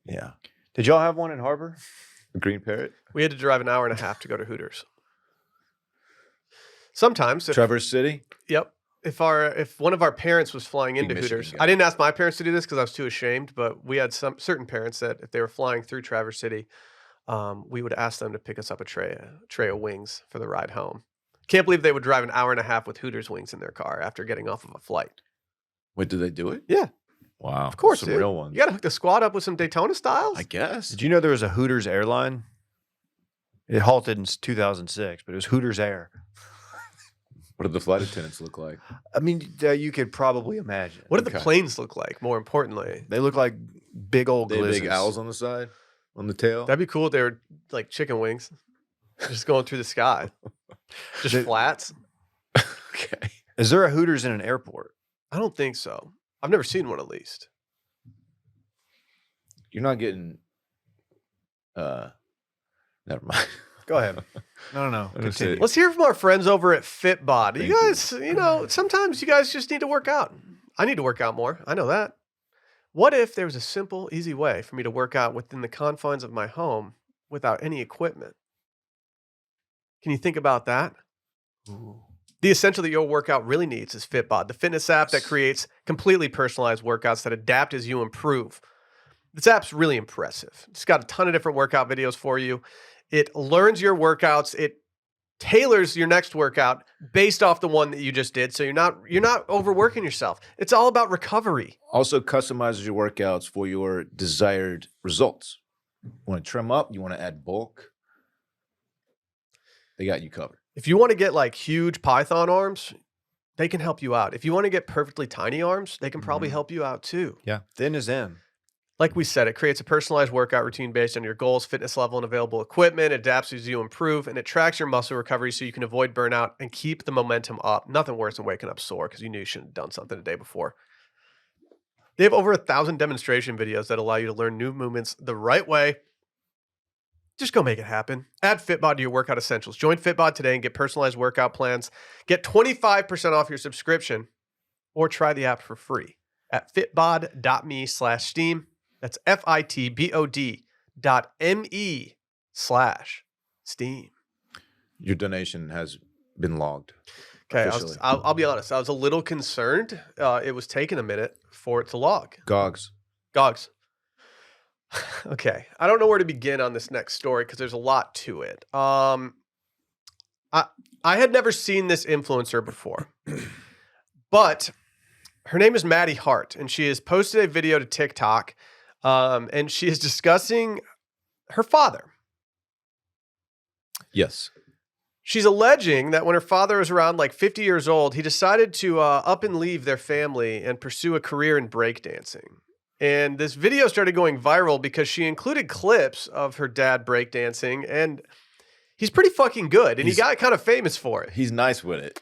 Yeah. Did y'all have one in Harbor? The Green Parrot? We had to drive an hour and a half to go to Hooters. Sometimes, Traverse City? yep. If one of our parents was flying Big into Michigan Hooters, guy. I didn't ask my parents to do this because I was too ashamed. But we had some certain parents that if they were flying through Traverse City, we would ask them to pick us up a tray of wings for the ride home. Can't believe they would drive an hour and a half with Hooters wings in their car after getting off of a flight. Wait, did they do it? Yeah. Wow. Of course, Some dude. real ones. You got to hook the squad up with some Daytona styles. I guess. Did you know there was a Hooters airline? It halted in 2006, but it was Hooters Air. What did the flight attendants look like? I mean, you could probably imagine. What did the Okay. planes look like? More importantly, They look like big old They had big glizzes. owls on the side? On the tail? that'd be cool. If they were like chicken wings, just going through the sky, just They- flats. Okay. Is there a Hooters in an airport? I don't think so. I've never seen one at least. You're not getting never mind. Go ahead. No. gonna Continue. say- Let's hear from our friends over at Fitbod. Thank You you. guys, sometimes you guys just need to work out. I need to work out more. I know that. What if there was a simple, easy way for me to work out within the confines of my home without any equipment? Can you think about that? The essential that your workout really needs is Fitbod, the fitness app that creates completely personalized workouts that adapt as you improve. This app's really impressive. It's got a ton of different workout videos for you. It learns your workouts. It tailors your next workout based off the one that you just did. So you're not overworking yourself. It's all about recovery. Also customizes your workouts for your desired results. You want to trim up, you want to add bulk. They got you covered. If you want to get like huge Python arms, they can help you out. If you want to get perfectly tiny arms, they can probably help you out too. Yeah. Thin is in. Like we said, it creates a personalized workout routine based on your goals, fitness level, and available equipment. It adapts as you improve, and it tracks your muscle recovery so you can avoid burnout and keep the momentum up. Nothing worse than waking up sore because you knew you shouldn't have done something the day before. They have over 1,000 demonstration videos that allow you to learn new movements the right way. Just go make it happen. Add Fitbod to your workout essentials. Join Fitbod today and get personalized workout plans. Get 25% off your subscription or try the app for free at fitbod.me/steam. That's Fundraiser.me/Steam. Your donation has been logged. Okay, Officially. I'll be honest. I was a little concerned. It was taking a minute for it to log. Gogs. Okay, I don't know where to begin on this next story because there's a lot to it. I had never seen this influencer before, but her name is Maddie Hart, and she has posted a video to TikTok, and she is discussing her father. Yes. She's alleging that when her father was around like 50 years old, he decided to up and leave their family and pursue a career in breakdancing. And this video started going viral because she included clips of her dad breakdancing, and he's pretty fucking good, and he got kind of famous for it. He's nice with it.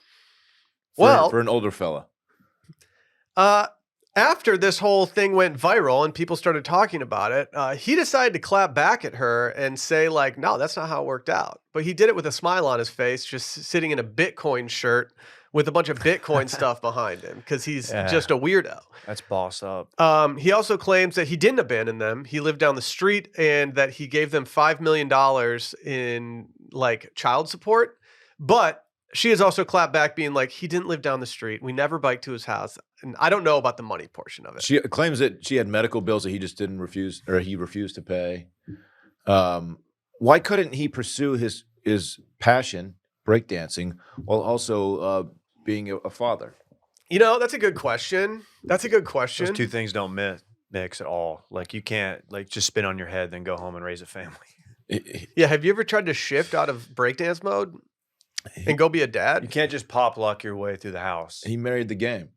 For an older fella. After this whole thing went viral and people started talking about it, he decided to clap back at her and say, like, no, that's not how it worked out. But he did it with a smile on his face, just sitting in a Bitcoin shirt with a bunch of Bitcoin stuff behind him because he's just a weirdo. That's boss up. He also claims that he didn't abandon them. He lived down the street and that he gave them $5 million in like child support. But she has also clapped back being like, he didn't live down the street. We never biked to his house. And I don't know about the money portion of it. She claims that she had medical bills that he just didn't refuse, or he refused to pay. Why couldn't he pursue his passion, breakdancing, while also being a father? You know, that's a good question. Those two things don't mix at all. Like you can't like just spin on your head, then go home and raise a family. Yeah. Have you ever tried to shift out of breakdance mode and go be a dad? You can't just pop luck your way through the house. He married the game.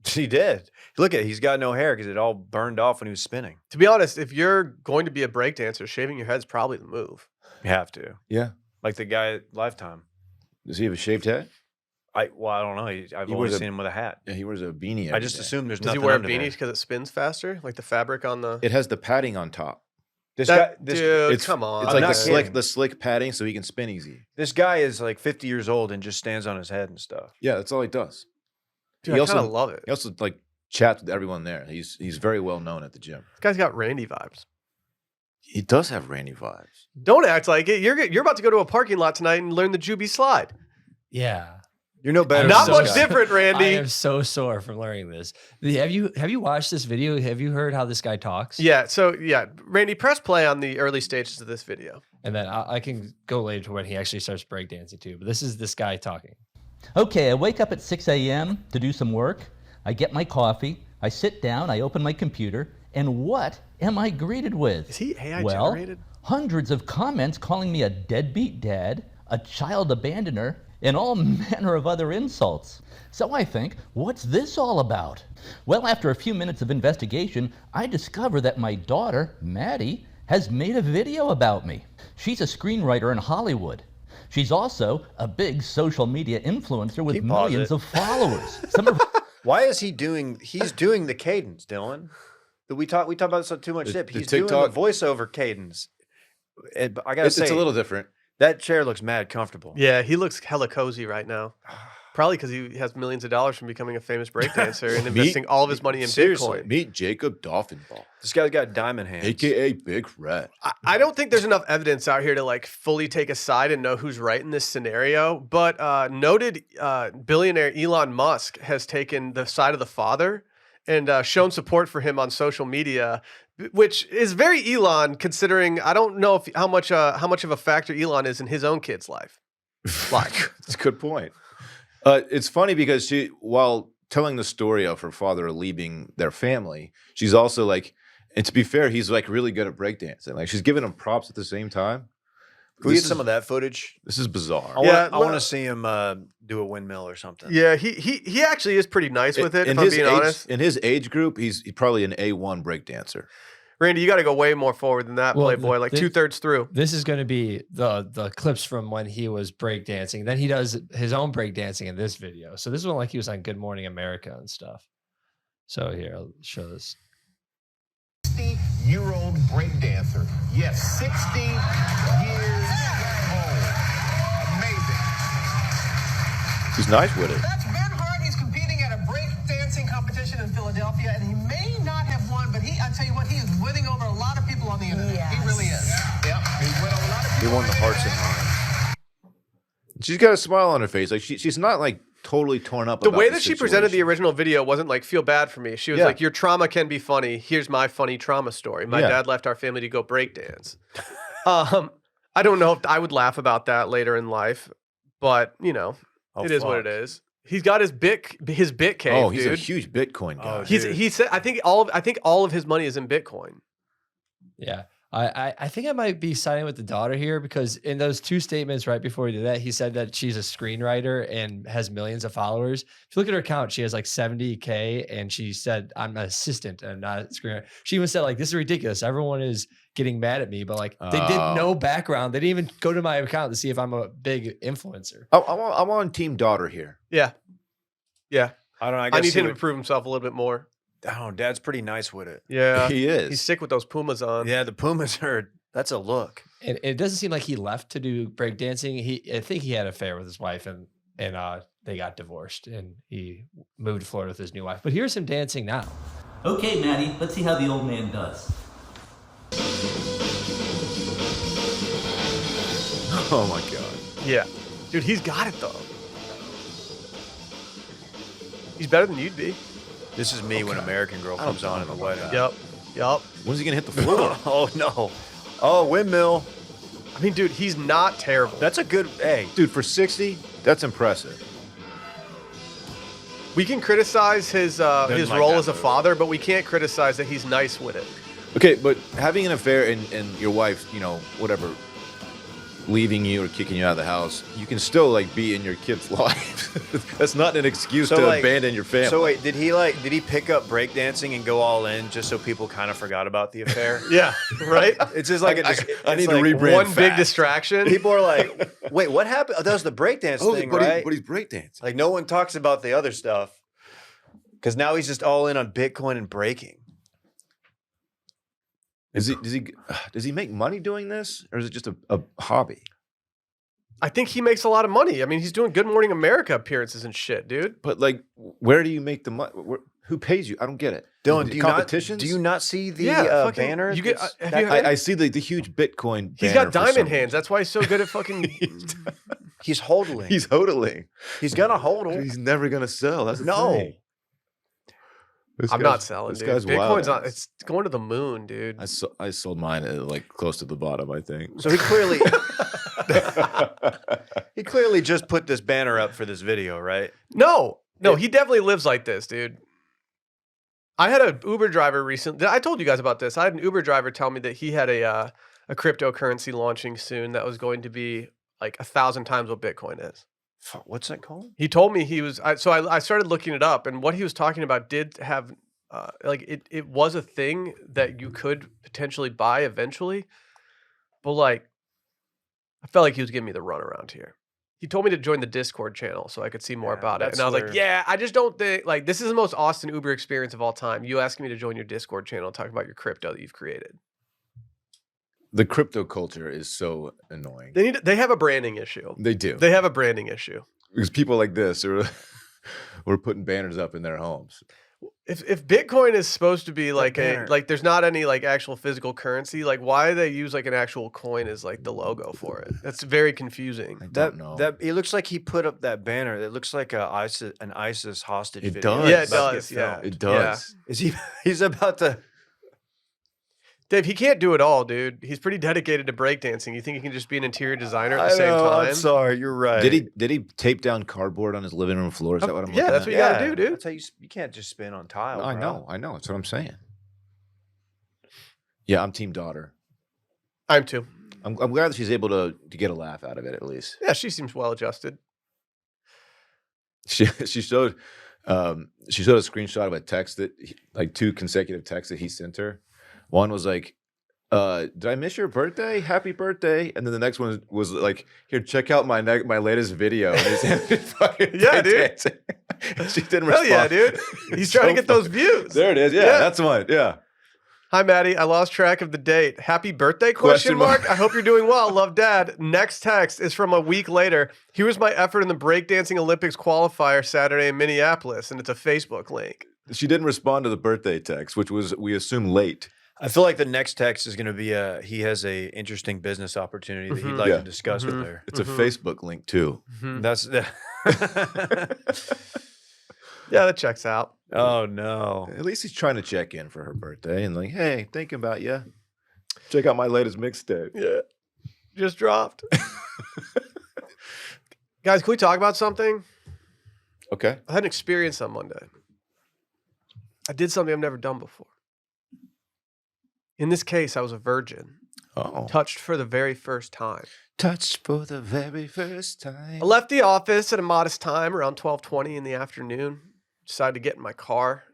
He did. Look at it. He's got no hair because it all burned off when he was spinning. To be honest, if you're going to be a breakdancer, shaving your head's probably the move. You have to. Yeah. Like the guy at Lifetime. Does he have a shaved head? I don't know. I've always seen him with a hat. Yeah, he wears a beanie. I just assume there's Does nothing he wear a under beanie there. because it spins faster? Like the fabric on the... It has the padding on top. Dude, come on. It's like the slick padding so he can spin easy. This guy is like 50 years old and just stands on his head and stuff. Yeah, that's all he does. Dude, I kind of love it. He also like chats with everyone there. He's very well known at the gym. This guy's got Randy vibes. He does have Randy vibes. Don't act like it. You're about to go to a parking lot tonight and learn the Juby slide. Yeah. You're no better. Not than much this guy. different, Randy. I am so sore from learning this. Have you watched this video? Have you heard how this guy talks? Yeah. So yeah, Randy, press play on the early stages of this video. And then I can go later to when he actually starts breakdancing too. But this is this guy talking. Okay, I wake up at 6 a.m. to do some work. I get my coffee. I sit down. I open my computer. And what am I greeted with? Is he AI well, generated? Hundreds of comments calling me a deadbeat dad, a child abandoner, and all manner of other insults. So I think, what's this all about? Well, after a few minutes of investigation, I discover that my daughter, Maddie, has made a video about me. She's a screenwriter in Hollywood. She's also a big social media influencer with millions of followers. Some of Why is he doing? He's doing the cadence, Dylan. We talk about this too much shit. He's doing the voiceover cadence. And I gotta say, it's a little different. That chair looks mad comfortable. Yeah, he looks hella cozy right now. Probably because he has millions of dollars from becoming a famous breakdancer and investing all of his money in Bitcoin. Meet Jacob Dolphinball. This guy's got diamond hands. AKA Big Red. I don't think there's enough evidence out here to like fully take a side and know who's right in this scenario. But noted billionaire Elon Musk has taken the side of the father and shown support for him on social media, which is very Elon, considering I don't know how much of a factor Elon is in his own kid's life. That's a good point. It's funny because she, while telling the story of her father leaving their family, she's also like, and to be fair, he's like really good at breakdancing. Like she's giving him props at the same time. Can we get some of that footage? This is bizarre. I want to see him do a windmill or something. Yeah, he actually is pretty nice with it, if I'm being honest. In his age group, he's probably an A1 breakdancer. Randy, you got to go way more forward than that, Playboy, like 2/3 through. This is going to be the clips from when he was breakdancing. Then he does his own breakdancing in this video. So this is when like he was on Good Morning America and stuff. So here, I'll show this. 60-year-old breakdancer. Yes, 60 years old. Amazing. He's nice with it. That's Ben Hart. He's competing at a breakdancing competition in Philadelphia, and he may not have won, but I tell you what, he is winning over a lot of people on the internet. Yes. He really is. He won the hearts and minds. She's got a smile on her face. Like she's not like totally torn up. The about way the that she presented the situation. original video wasn't like feel bad for me. She was Yeah. like, your trauma can be funny. Here's my funny trauma story. My Yeah. dad left our family to go breakdance. I don't know if I would laugh about that later in life, but you know, Oh, it is what it fuck. is. He's got his bit cave. Oh, he's dude. a huge Bitcoin guy. Oh, He said I think all of his money is in Bitcoin. Yeah. I think I might be siding with the daughter here because in those two statements right before he did that, he said that she's a screenwriter and has millions of followers. If you look at her account, she has like 70K and she said, I'm an assistant and not a screenwriter. She even said like, this is ridiculous. Everyone is getting mad at me, but like they did no background. They didn't even go to my account to see if I'm a big influencer. I'm on team daughter here. Yeah. I don't know. I need him to prove himself a little bit more. Oh, Dad's pretty nice with it. Yeah. He is. He's sick with those Pumas on. Yeah, the Pumas are. That's a look. And it doesn't seem like he left to do breakdancing. I think he had an affair with his wife and they got divorced and he moved to Florida with his new wife. But here's him dancing now. Okay, Maddie, let's see how the old man does. Oh my god. Yeah. Dude, he's got it though. He's better than you'd be. This is me when American Girl comes on in the wedding. Yep. When's he gonna hit the floor? Oh no. Oh, windmill. I mean, dude, he's not terrible. That's a good. Hey, Dude, for 60, that's impressive. We can criticize his like role that as a movie. father, but we can't criticize that he's nice with it. Okay, but having an affair and your wife, you know, whatever, leaving you or kicking you out of the house, you can still like be in your kid's life. That's not an excuse to abandon your family. So wait, did he pick up breakdancing and go all in just so people kind of forgot about the affair? Yeah, right? It's just like I need to rebrand One big fast. distraction. People are like, wait, what happened? Oh, that was the breakdance thing, right? But he's breakdancing. Like no one talks about the other stuff because now he's just all in on Bitcoin and breaking. Does he make money doing this, or is it just a hobby? I think he makes a lot of money. I mean, he's doing Good Morning America appearances and shit, dude. But like, where do you make the money? Who pays you? I don't get it. Dylan, Competitions? do you not see the fucking- banner? you get- that's- have that- you heard- I see the huge Bitcoin. He's banner got for diamond some hands. reason. That's why he's so good at fucking. he's hodling. He's hodling. He's gonna hodl. He's never gonna sell. That's the No. thing. This I'm guy's- not selling, This dude. guy's Bitcoin's wild. not. It's going to the moon, dude. I sold mine at like close to the bottom. I think. So he clearly just put this banner up for this video, right? No, he definitely lives like this, dude. I had an Uber driver recently. I told you guys about this. I had an Uber driver tell me that he had a cryptocurrency launching soon that was going to be like 1,000 times what Bitcoin is. What's that called? He told me he was. I started looking it up, and what he was talking about did have it was a thing that you could potentially buy eventually, but like I felt like he was giving me the runaround here. He told me to join the Discord channel so I could see more Yeah, about it. that's And I was where- like, yeah, I just don't think, like, this is the most Austin Uber experience of all time. You asking me to join your Discord channel and talk about your crypto that you've created. The crypto culture is so annoying. They have a branding issue. They do. They have a branding issue. Because people like this are we're putting banners up in their homes. If Bitcoin is supposed to be like banner. there's not any like actual physical currency, like why do they use like an actual coin as like the logo for it? That's very confusing. I don't know. That it looks like he put up that banner. It looks like an ISIS hostage. It video. does. Yeah, it about to does. get Yeah. filmed. It does. Is he? He's about to. Dave, he can't do it all, dude. He's pretty dedicated to breakdancing. You think he can just be an interior designer at the same time? I'm sorry. You're right. Did he tape down cardboard on his living room floor? Is that what I'm Yeah, looking that's at? what you gotta do, dude. That's how you can't just spin on tile. No, I bro. know. That's what I'm saying. Yeah, I'm team daughter. I'm too. I'm glad that she's able to get a laugh out of it at least. Yeah, she seems well adjusted. She showed a screenshot of a text that like 2 consecutive texts that he sent her. One was like, did I miss your birthday? Happy birthday. And then the next one was like, here, check out my latest video. And he's fucking Yeah, dude. dancing. She didn't Hell respond. yeah, dude. He's trying to get those views. There it is. Yeah, Yeah. that's one. Yeah. Hi, Maddie. I lost track of the date. Happy birthday? Question mark. I hope you're doing well. Love, Dad. Next text is from a week later. Here was my effort in the breakdancing Olympics qualifier Saturday in Minneapolis, and it's a Facebook link. She didn't respond to the birthday text, which was, we assume, late. I feel like the next text is going to be he has a interesting business opportunity that he'd like Yeah. to discuss with her. It's a Facebook link too. That's the. Yeah, that checks out. Oh no. At least he's trying to check in for her birthday and like, hey, thinking about you. Check out my latest mixtape. Yeah. Just dropped. Guys, can we talk about something? Okay. I had an experience on Monday. I did something I've never done before. In this case, I was a virgin, Oh. touched for the very first time. Touched for the very first time. I left the office at a modest time, around 12:20 in the afternoon. Decided to get in my car,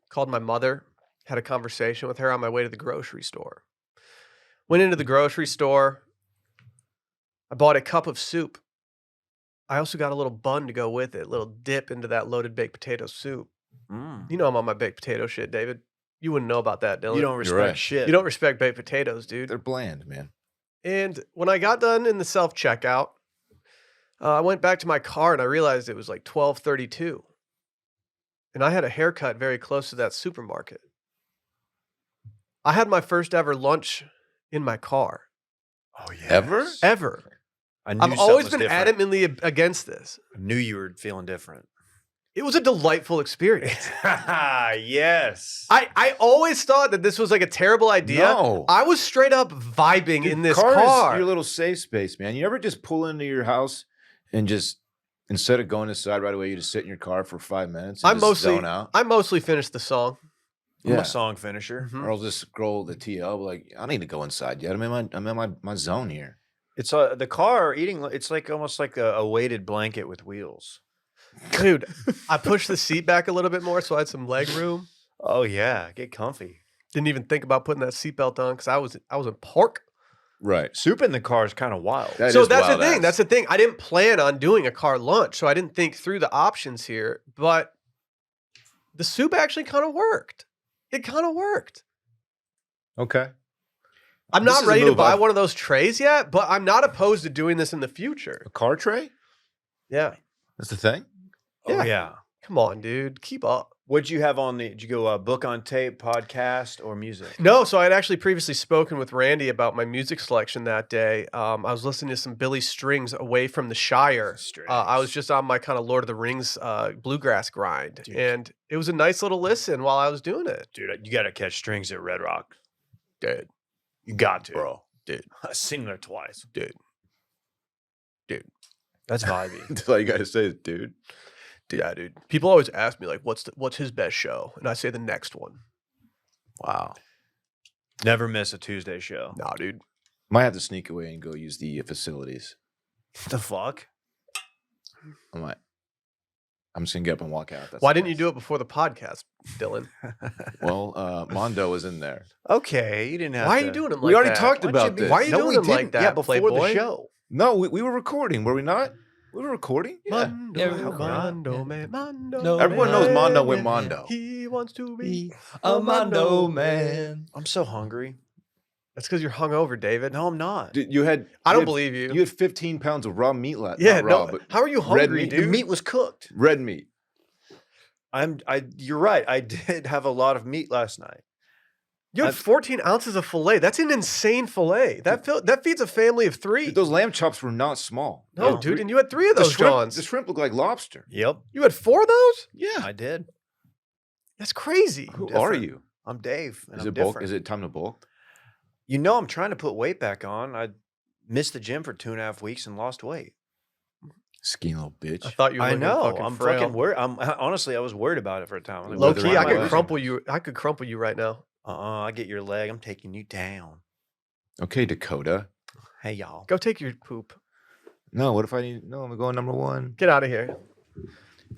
called my mother, had a conversation with her on my way to the grocery store. Went into the grocery store. I bought a cup of soup. I also got a little bun to go with it, a little dip into that loaded baked potato soup. Mm. You know I'm on my baked potato shit, David. You wouldn't know about that, Dylan. You don't respect right. shit. You don't respect baked potatoes, dude. They're bland, man. And when I got done in the self-checkout, I went back to my car and I realized it was like 12:32. And I had a haircut very close to that supermarket. I had my first ever lunch in my car. Oh yeah. Ever? Ever. I knew I've something always was been different. adamantly against this. I knew you were feeling different. It was a delightful experience. Yes. I always thought that this was like a terrible idea. No. I was straight up vibing Dude, in this car car. is your little safe space, man. You ever just pull into your house and just instead of going inside right away, you just sit in your car for 5 minutes and just zone out? I mostly finished the song. I'm Yeah. a song finisher. Mhm. Or I'll just scroll the TL like, I don't need to go inside yet. I'm in my zone here. It's the car eating. It's like almost like a weighted blanket with wheels. Dude, I pushed the seat back a little bit more so I had some leg room. Oh yeah, get comfy. Didn't even think about putting that seatbelt on because I was in park. Right. Soup in the car is kind of wild. That So is that's the wild thing. ass. That's the thing. I didn't plan on doing a car lunch, so I didn't think through the options here. But the soup actually kind of worked. It kind of worked. Okay. I'm This not is a ready to move buy I've- one of those trays yet, but I'm not opposed to doing this in the future. A car tray? Yeah. That's the thing? Oh Yeah. yeah. Come on, dude. Keep up. What'd you have on the? Did you go book on tape, podcast, or music? No, so I had actually previously spoken with Randy about my music selection that day. I was listening to some Billy Strings Away from the Shire. I was just on my kind of Lord of the Rings bluegrass grind, Dude. and it was a nice little listen while I was doing it. Dude, you got to catch Strings at Red Rock. Dude, You got to, Bro. I've seen there twice. dude. That's vibey. That's all you gotta say is, dude. Yeah, dude. People always ask me like, "What's his best show?" And I say the next one. Wow. Never miss a Tuesday show. Nah, dude. Might have to sneak away and go use the facilities. The fuck? I might. I'm just gonna get up and walk out. That's Why didn't you do it before the podcast, Dylan? Well, Mondo was in there. Okay, you didn't have. Why are to. you doing him like We already that? talked Why'd about you be- this. Why are you No, doing we him like didn't. that, Yeah, before Playboy? the show. No, we were recording, were we not? We were recording? Yeah. Mondo, Yeah, we were Mondo, man, Mondo. No, Everyone knows Mondo with Mondo. He wants to be A Mondo man. I'm so hungry. That's because you're hungover, David. No, I'm not. Dude, you had. I don't you had- believe you. You had 15 pounds of raw meat last. Yeah, not raw, no. but How are you red hungry, meat. dude? The meat was cooked. red meat. You're right. I did have a lot of meat last night. You had 14 ounces of fillet. That's an insane fillet. That feeds a family of 3. Dude, those lamb chops were not small. No, Yeah. dude, and you had 3 of those, Johns. The shrimp looked like lobster. Yep, You had 4 of those? Yeah. I did. That's crazy. Who are different. you? I'm Dave. And Is I'm it bulk? different. Is it time to bulk? You know, I'm trying to put weight back on. I missed the gym for 2.5 weeks and lost weight. Skinny little bitch. I thought you were I looking know. fucking I'm frail. fucking worried. Honestly, I was worried about it for a time. I was like, Low Whether key, or I not could I- crumple you. I could crumple you right now. I get your leg. I'm taking you down. Okay, Dakota. Hey, y'all. Go take your poop. No, what if I need? No, I'm going number 1. Get out of here.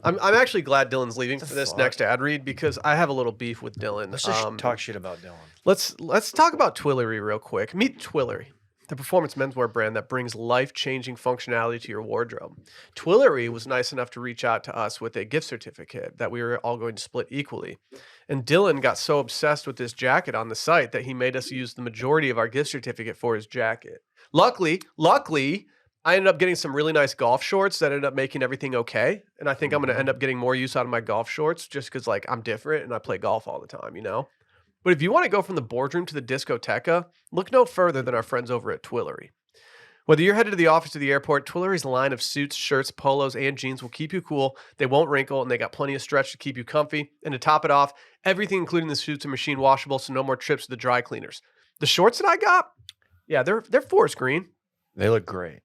I'm actually glad Dylan's leaving The for this fuck? next ad read because I have a little beef with Dylan. Let's just talk shit about Dylan. Let's talk about Twillory real quick. Meet Twillory, the performance menswear brand that brings life-changing functionality to your wardrobe. Twillory was nice enough to reach out to us with a gift certificate that we were all going to split equally. And Dylan got so obsessed with this jacket on the site that he made us use the majority of our gift certificate for his jacket. Luckily, I ended up getting some really nice golf shorts that ended up making everything okay. And I think I'm going to end up getting more use out of my golf shorts just because, like, I'm different and I play golf all the time, you know? But if you want to go from the boardroom to the discoteca, look no further than our friends over at Twillory. Whether you're headed to the office or the airport, Twillory's line of suits, shirts, polos, and jeans will keep you cool. They won't wrinkle, and they got plenty of stretch to keep you comfy. And to top it off, everything including the suits are machine washable, so no more trips to the dry cleaners. The shorts that I got, yeah, they're forest green. They look great.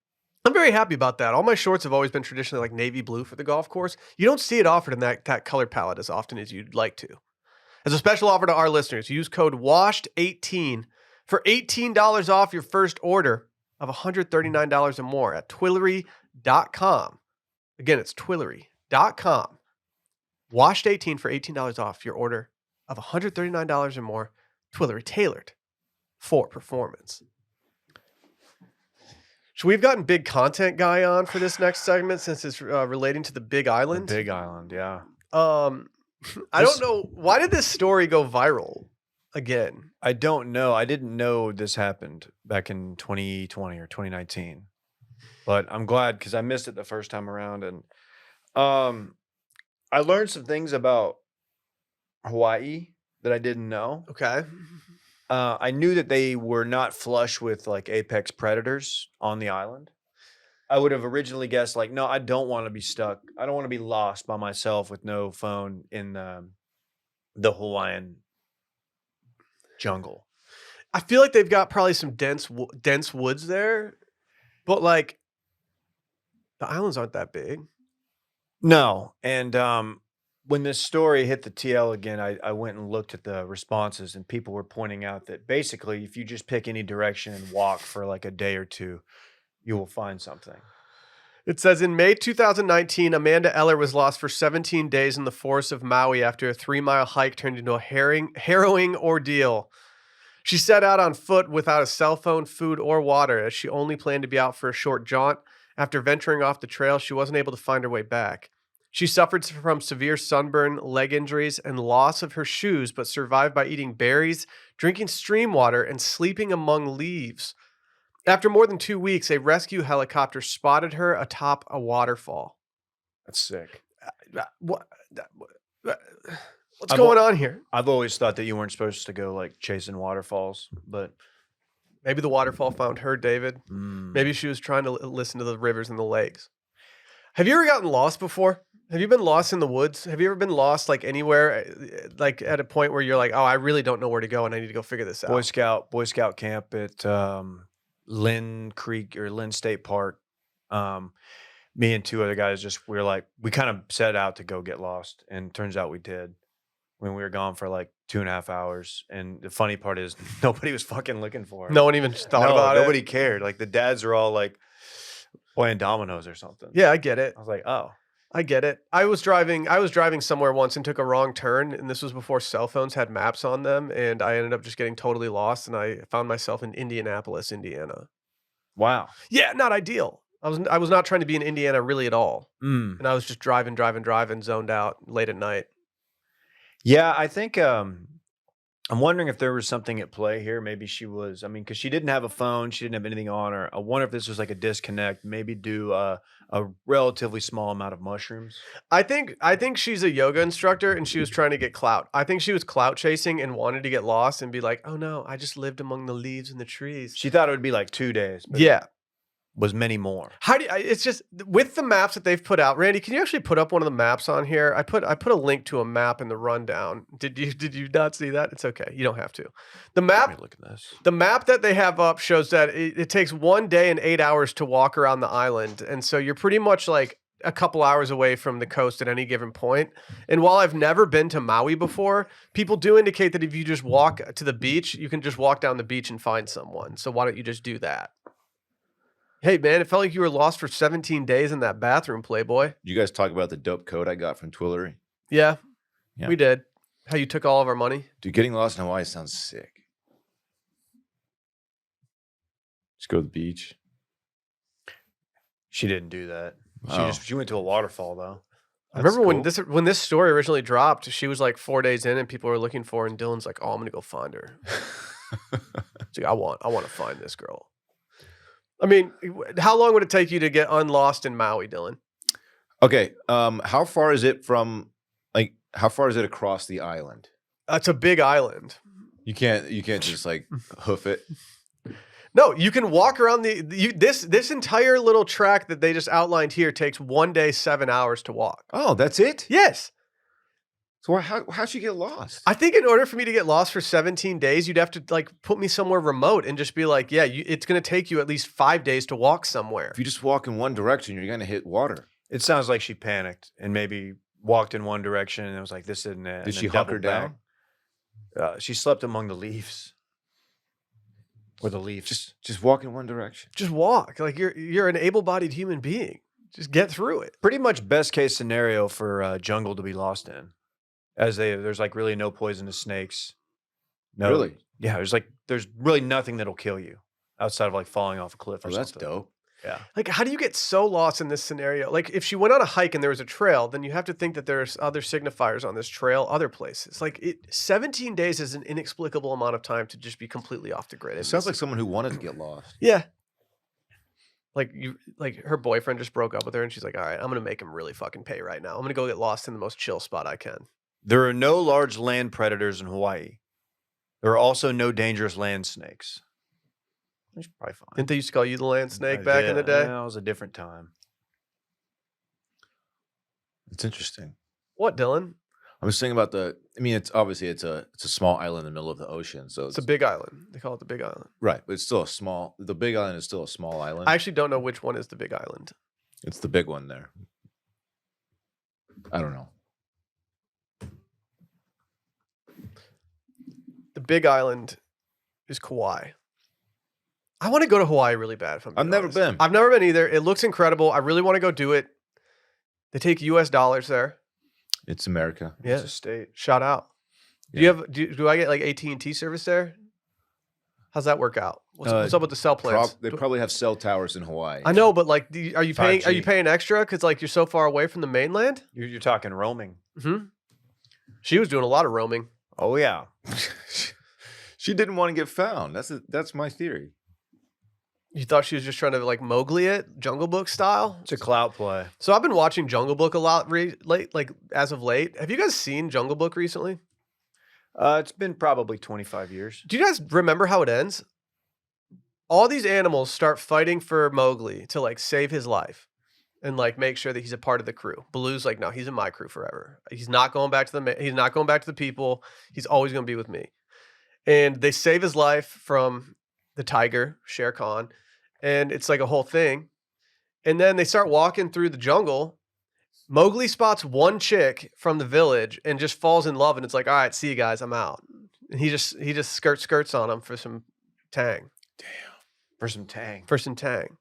I'm very happy about that. All my shorts have always been traditionally like navy blue for the golf course. You don't see it offered in that color palette as often as you'd like to. As a special offer to our listeners, use code WASHED18 for $18 off your first order of $139 or more at Twillory.com. Again, it's Twillory.com. WASHED18 for $18 off your order of $139 or more. Twillory, tailored for performance. So we've gotten Big Content Guy on for this next segment since it's relating to the Big Island. The Big Island, yeah. I don't know. Why did this story go viral again? I don't know. I didn't know this happened back in 2020 or 2019. But I'm glad because I missed it the first time around. And I learned some things about Hawaii that I didn't know. Okay. I knew that they were not flush with like apex predators on the island. I would have originally guessed like, no, I don't want to be stuck. I don't want to be lost by myself with no phone in the Hawaiian jungle. I feel like they've got probably some dense woods there, but like the islands aren't that big. No. And when this story hit the TL again, I went and looked at the responses and people were pointing out that basically if you just pick any direction and walk for like a day or two, you will find something. It says in May 2019, Amanda Eller was lost for 17 days in the forests of Maui after a 3-mile hike turned into a harrowing ordeal. She set out on foot without a cell phone, food, or water, as she only planned to be out for a short jaunt. After venturing off the trail, she wasn't able to find her way back. She suffered from severe sunburn, leg injuries, and loss of her shoes, but survived by eating berries, drinking stream water, and sleeping among leaves. After more than 2 weeks, a rescue helicopter spotted her atop a waterfall. That's sick. What's going on here? I've always thought that you weren't supposed to go like chasing waterfalls, but Maybe the waterfall found her, David. Maybe she was trying to listen to the rivers and the lakes. Have you ever gotten lost before? Have you been lost in the woods? Have you ever been lost like anywhere, like at a point where you're like, oh, I really don't know where to go and I need to go figure this out? Boy Scout camp at Lynn Creek or Lynn State Park. Me and two other guys we kind of set out to go get lost, and turns out we did. When we were gone for like 2.5 hours. And the funny part is nobody was fucking looking for us. No one even thought about it. Nobody cared. Like the dads are all like playing dominoes or something. Yeah, I get it. I was like, oh. I get it. I was driving somewhere once and took a wrong turn, and this was before cell phones had maps on them, and I ended up just getting totally lost, and I found myself in Indianapolis, Indiana. Wow. Yeah, not ideal. I was not trying to be in Indiana really at all. And I was just driving, zoned out late at night. Yeah, I think I'm wondering if there was something at play here. Maybe she was, because she didn't have a phone, she didn't have anything on her. I wonder if this was like a disconnect, maybe do a relatively small amount of mushrooms. I think she's a yoga instructor and she was trying to get clout. I think she was clout chasing and wanted to get lost and be like, oh no, I just lived among the leaves and the trees. She thought it would be like 2 days. But yeah. Was many more. It's just with the maps that they've put out. Randy, can you actually put up one of the maps on here? I put a link to a map in the rundown. Did you not see that? It's okay. You don't have to. The map. Let me look at this. The map that they have up shows that it takes 1 day and 8 hours to walk around the island, and so you're pretty much like a couple hours away from the coast at any given point. And while I've never been to Maui before, people do indicate that if you just walk to the beach, you can just walk down the beach and find someone. So why don't you just do that? Hey, man, it felt like you were lost for 17 days in that bathroom, Playboy. You guys talk about the dope code I got from Twillory? Yeah, Yeah. we did. How you took all of our money? Dude, getting lost in Hawaii sounds sick. Just go to the beach. She didn't do that. Oh. She went to a waterfall though. I remember That's when this story originally dropped, she was like 4 days in and people were looking for her, and Dylan's like, oh, I'm going to go find her. It's like, I want to find this girl. I mean, how long would it take you to get unlost in Maui, Dylan? Okay. How far is it across the island? It's a big island. You can't just like hoof it. No, you can walk around this entire little track that they just outlined here takes 1 day, 7 hours to walk. Oh, that's it? Yes. So how'd you get lost? I think in order for me to get lost for 17 days, you'd have to like put me somewhere remote and just be like, yeah, it's going to take you at least 5 days to walk somewhere. If you just walk in one direction, you're going to hit water. It sounds like she panicked and maybe walked in one direction and it was like, this isn't it. Did she hunker down? She slept among the leaves. Or the leaves. Just walk in one direction. Just walk. Like you're an able-bodied human being. Just get through it. Pretty much best case scenario for jungle to be lost in. As there's like really no poisonous snakes. No, Really? Yeah, there's really nothing that'll kill you outside of like falling off a cliff or Oh, something. that's dope. Yeah. Like, how do you get so lost in this scenario? Like, if she went on a hike and there was a trail, then you have to think that there's other signifiers on this trail, other places. Like, 17 days is an inexplicable amount of time to just be completely off the grid. It sounds like someone who wanted to get lost. Yeah. Like her boyfriend just broke up with her and she's like, all right, I'm going to make him really fucking pay right now. I'm going to go get lost in the most chill spot I can. There are no large land predators in Hawaii. There are also no dangerous land snakes. Which is probably fine. Didn't they used to call you the land snake back in the day? That was a different time. It's interesting. What, Dylan? I was thinking about it's obviously it's a small island in the middle of the ocean. So It's a big island. They call it the big island. right, but it's still the big island is still a small island. I actually don't know which one is the big island. It's the big one there. I don't know. The big island is Kauai. I want to go to Hawaii really bad. If I'm I've being never honest. been. I've never been either. It looks incredible. I really want to go do it. They take US dollars there. It's America. Yeah. It's a state. Shout out. Yeah. Do I get like AT&T service there? How's that work out? What's up with the cell plans? They probably have cell towers in Hawaii. I know, but like, are you paying? Are you 5G. paying extra because like you're so far away from the mainland? You're talking roaming. Mm-hmm. She was doing a lot of roaming. Oh yeah. She didn't want to get found. That's my theory. You thought she was just trying to like Mowgli it, Jungle Book style? It's a clout play. So I've been watching Jungle Book a lot as of late. Have you guys seen Jungle Book recently? It's been probably 25 years. Do you guys remember how it ends? All these animals start fighting for Mowgli to like save his life and like make sure that he's a part of the crew. Baloo's like, no, he's in my crew forever. He's not going back to the people. He's always going to be with me. And they save his life from the tiger, Shere Khan, and it's like a whole thing. And then they start walking through the jungle. Mowgli spots one chick from the village and just falls in love, and it's like, all right, see you guys, I'm out. And he just skirts on him for some tang. For some tang. For some tang.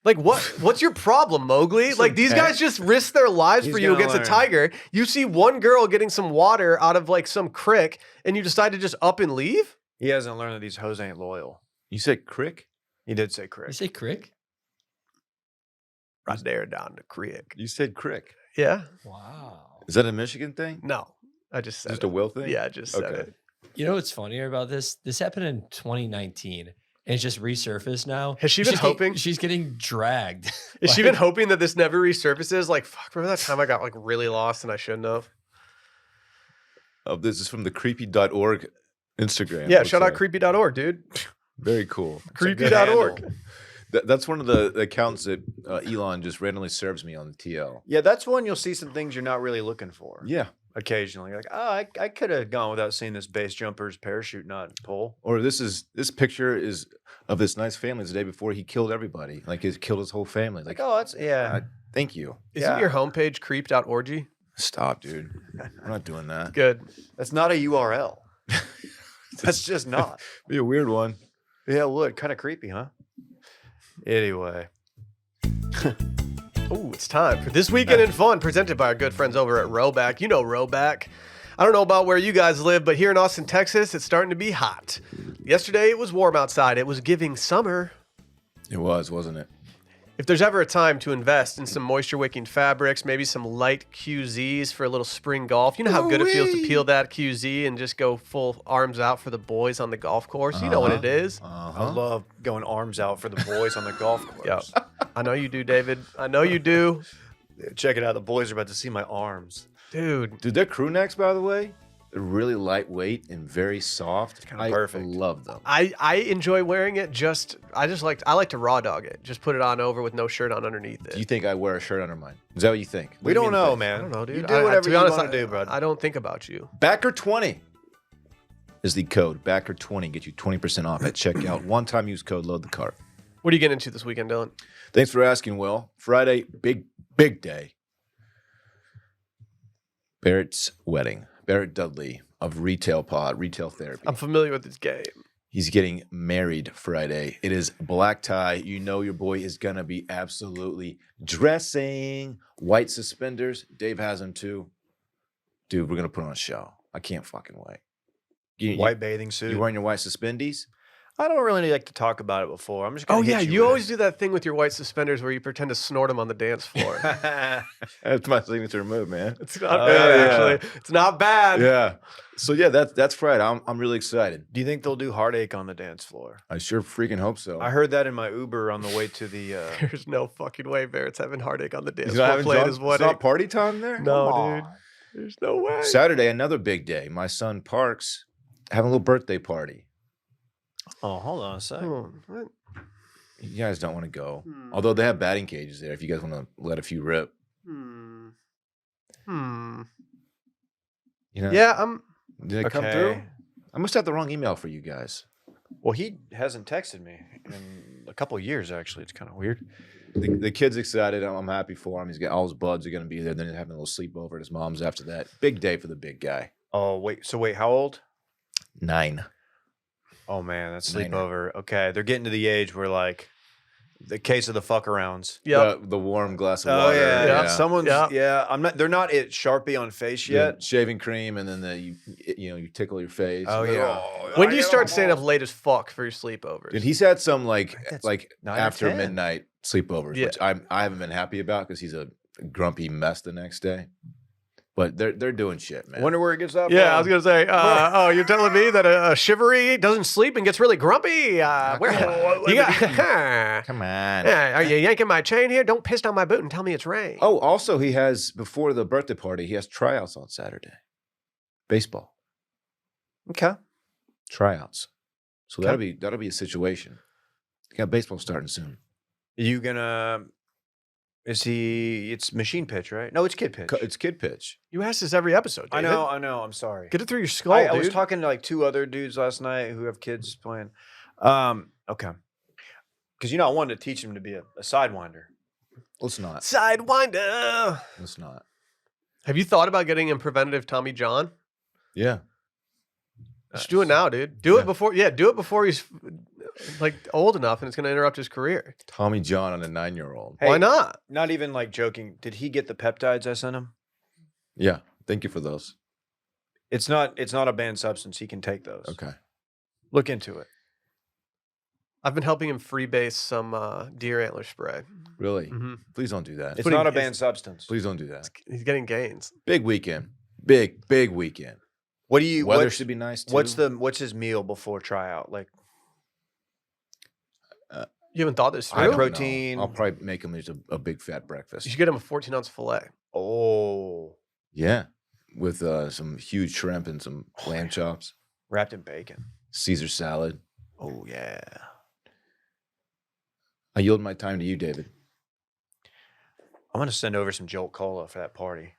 Like what's your problem, Mowgli? Like these tang. guys just risk their lives He's for you gonna against a learn. tiger. You see one girl getting some water out of like some crick, and you decide to just up and leave? He hasn't learned that these hoes ain't loyal. You said crick? He did say You correct. say crick? Right there down the crick. You said crick. Yeah? Wow. Is that a Michigan thing? No. I just said Just it. a Will thing? Yeah, I just said Okay. it. You know what's funnier about this? This happened in 2019 and it's just resurfaced now. Has she been hoping? She's getting dragged. Is she been hoping that this never resurfaces? Like, fuck, remember that time I got like really lost and I shouldn't have? Oh, this is from the creepy.org Instagram. Yeah, looks shout out like. creepy.org, dude. Very cool. Creepy.org. That's one of the accounts that Elon just randomly serves me on the TL. Yeah, that's one you'll see some things you're not really looking for. Yeah. Occasionally. You're like, oh, I could have gone without seeing this base jumper's parachute not pull. Or this picture is of this nice family the day before he killed everybody. Like he killed his whole family. Like, Like, oh, that's, yeah. thank you. Isn't your homepage creep.org? Stop, dude. I'm not doing that. Good. That's not a URL. That's just not. Be a weird one. Yeah, it would. Kind of creepy, huh? Anyway. Oh, it's time for This Weekend in Fun, presented by our good friends over at Rowback. You know Rowback. I don't know about where you guys live, but here in Austin, Texas, it's starting to be hot. Yesterday, it was warm outside. It was giving summer. It was, wasn't it? If there's ever a time to invest in some moisture-wicking fabrics, maybe some light QZs for a little spring golf, you know how good it feels to peel that QZ and just go full arms out for the boys on the golf course? You know what it is. I love going arms out for the boys on the golf course. Yep. I know you do, David. I know you do. Check it out. The boys are about to see my arms. Dude, Dude, they're crew necks, by the way. They're really lightweight and very soft. Kinda I perfect. love them. I enjoy wearing it. I like to raw dog it. Just put it on over with no shirt on underneath it. Do you think I wear a shirt under mine? Is that what you think? We don't know, I man. don't know, dude. You do whatever to be you honest, want to do, bro. I don't think about you. Backer20 is the code. Backer20 get you 20% off at checkout. One-time use code, load the cart. What are you getting into this weekend, Dylan? Thanks for asking, Will. Friday, big day. Barrett's wedding. Barrett Dudley of Retail Therapy. I'm familiar with this game. He's getting married Friday. It is black tie. You know your boy is going to be absolutely dressing. White suspenders. Dave has them too. Dude, we're going to put on a show. I can't fucking wait. White bathing suit. You wearing your white suspendies? I don't really like to talk about it before. I'm just gonna Oh hit yeah, you you with always do that thing with your white suspenders where you pretend to snort them on the dance floor. it. That's my signature move, man. It's not Oh, bad, yeah. actually. It's not bad. Yeah. So yeah, that's Friday. I'm really excited. Do you think they'll do Heartache on the dance floor? I sure freaking hope so. I heard that in my Uber on the way to the. There's no fucking way Barrett's having heartache on the dance He's not floor having playing drunk- his it's wedding. not party time there? No, dude. There's no way. Saturday, another big day. My son Parks having a little birthday party. Oh, hold on a sec. What? You guys don't want to go. Hmm. Although they have batting cages there if you guys want to let a few rip. Hmm. You know? Yeah, I'm. Did it come Okay. through? I must have the wrong email for you guys. Well, he hasn't texted me in a couple of years. Actually, it's kind of weird. The kid's excited. I'm happy for him. He's got all his buds are going to be there. Then he's having a little sleepover at his mom's after that. Big day for the big guy. Oh wait, so wait, how old? 9. Oh man, that's Minor. sleepover. Okay, they're getting to the age where like the case of the fuck arounds. Yep. The warm glass of Oh water. yeah, Yeah. someone's Yeah. yeah. I'm not. They're not at Sharpie on face Yeah, yet. shaving cream, and then you tickle your face. Oh, Like, yeah. When do you start staying up late as fuck for your sleepovers? Dude, he's had some That's like 9 or after 10. midnight sleepovers, Yeah. which I haven't been happy about because he's a grumpy mess the next day. But they're doing shit, man. Wonder where it gets that. Yeah, I was from. gonna say. Oh, you're telling me that a shivery doesn't sleep and gets really grumpy? Where you got? Come on. Yeah, are you yanking my chain here? Don't piss on my boot and tell me it's rain. Oh, also he has before the birthday party, he has tryouts on Saturday. Baseball Okay. tryouts. So that'll be a situation. You got baseball starting soon. You gonna? Is he? It's machine pitch, right? No, it's kid pitch. It's kid pitch. You ask this every episode. I David. know. I know. I'm sorry. Get it through your skull, I dude. was talking to like 2 other dudes last night who have kids playing. Okay. Because I wanted to teach him to be a sidewinder. Let's not. Sidewinder. Let's not. Have you thought about getting him preventative Tommy John? Yeah. Just do it now, dude. Do Yeah. it before. Yeah, do it before he's like old enough, and it's going to interrupt his career. Tommy John on a 9-year-old. Hey, Why not? Not even like joking. Did he get the peptides I sent him? Yeah. Thank you for those. It's not a banned substance. He can take those. Okay. Look into it. I've been helping him freebase some deer antler spray. Really? Mhm. Please don't do that. It's putting not a his- banned substance. Please don't do that. He's getting gains. Big weekend. Big weekend. What do you? Weather what's- should be nice too. What's his meal before tryout? Like You haven't thought this I through? don't know. protein. I'll probably make him just a big fat breakfast. You should get him a 14-ounce fillet. oh, Yeah. With some huge shrimp and some lamb chops, wrapped in bacon. Caesar salad. Oh yeah. I yield my time to you, David. I'm gonna send over some Jolt Cola for that party.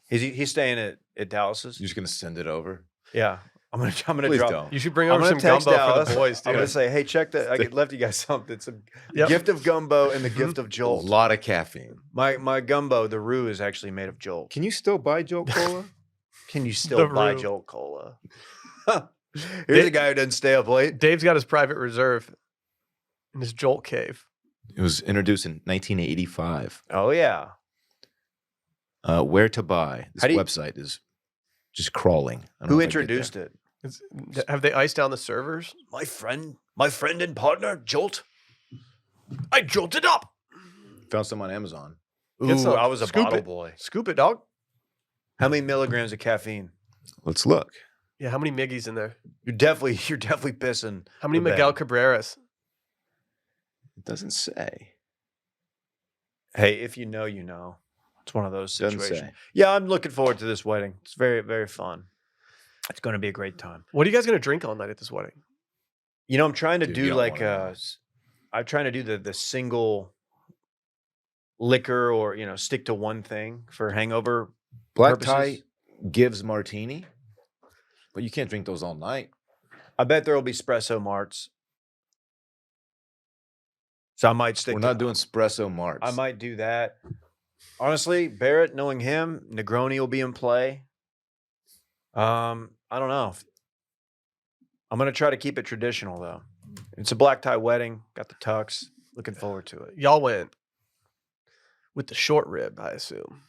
He's staying at Dallas's. You're just gonna send it over. Yeah. I'm gonna Please drop. don't. You should bring I'm over gonna some text gumbo for Dallas. the boys, I'm too. gonna say, hey, check that. I left you guys something. It's a Yep. gift of gumbo and the gift of A Jolt. lot of caffeine. My gumbo, the roux is actually made of Jolt. Can you still buy Jolt Cola? Can you still The buy roux. Jolt Cola? Here's a guy who doesn't stay up late. Dave's got his private reserve in his Jolt cave. It was introduced in 1985. Oh yeah. Where to buy? This How do you- website is just crawling. I don't Who know if I get introduced there. it? Have they iced down the servers? My friend and partner, Jolt. I jolted up. Found some on Amazon. Get Ooh, some. I was a Scoop bottle it. boy. Scoop it, dog. How many milligrams of caffeine? Let's look. Yeah, how many Miggies in there? You're definitely pissing. How many the bed. Miguel Cabreras? It doesn't say. Hey, if you know, you know. It's one of those Doesn't situations. say. Yeah, I'm looking forward to this wedding. It's very, very fun. It's going to be a great time. What are you guys going to drink all night at this wedding? You know, I'm trying to Dude, do you don't like wanna know. I'm trying to do the single liquor or stick to one thing for hangover Black purposes. tie gives martini, but you can't drink those all night. I bet there will be espresso marts. So I might stick. We're not doing espresso marts. I might do that. Honestly, Barrett, knowing him, Negroni will be in play. I don't know. I'm gonna try to keep it traditional though. It's a black tie wedding. Got the tux. Looking forward to it. Y'all went with the short rib, I assume.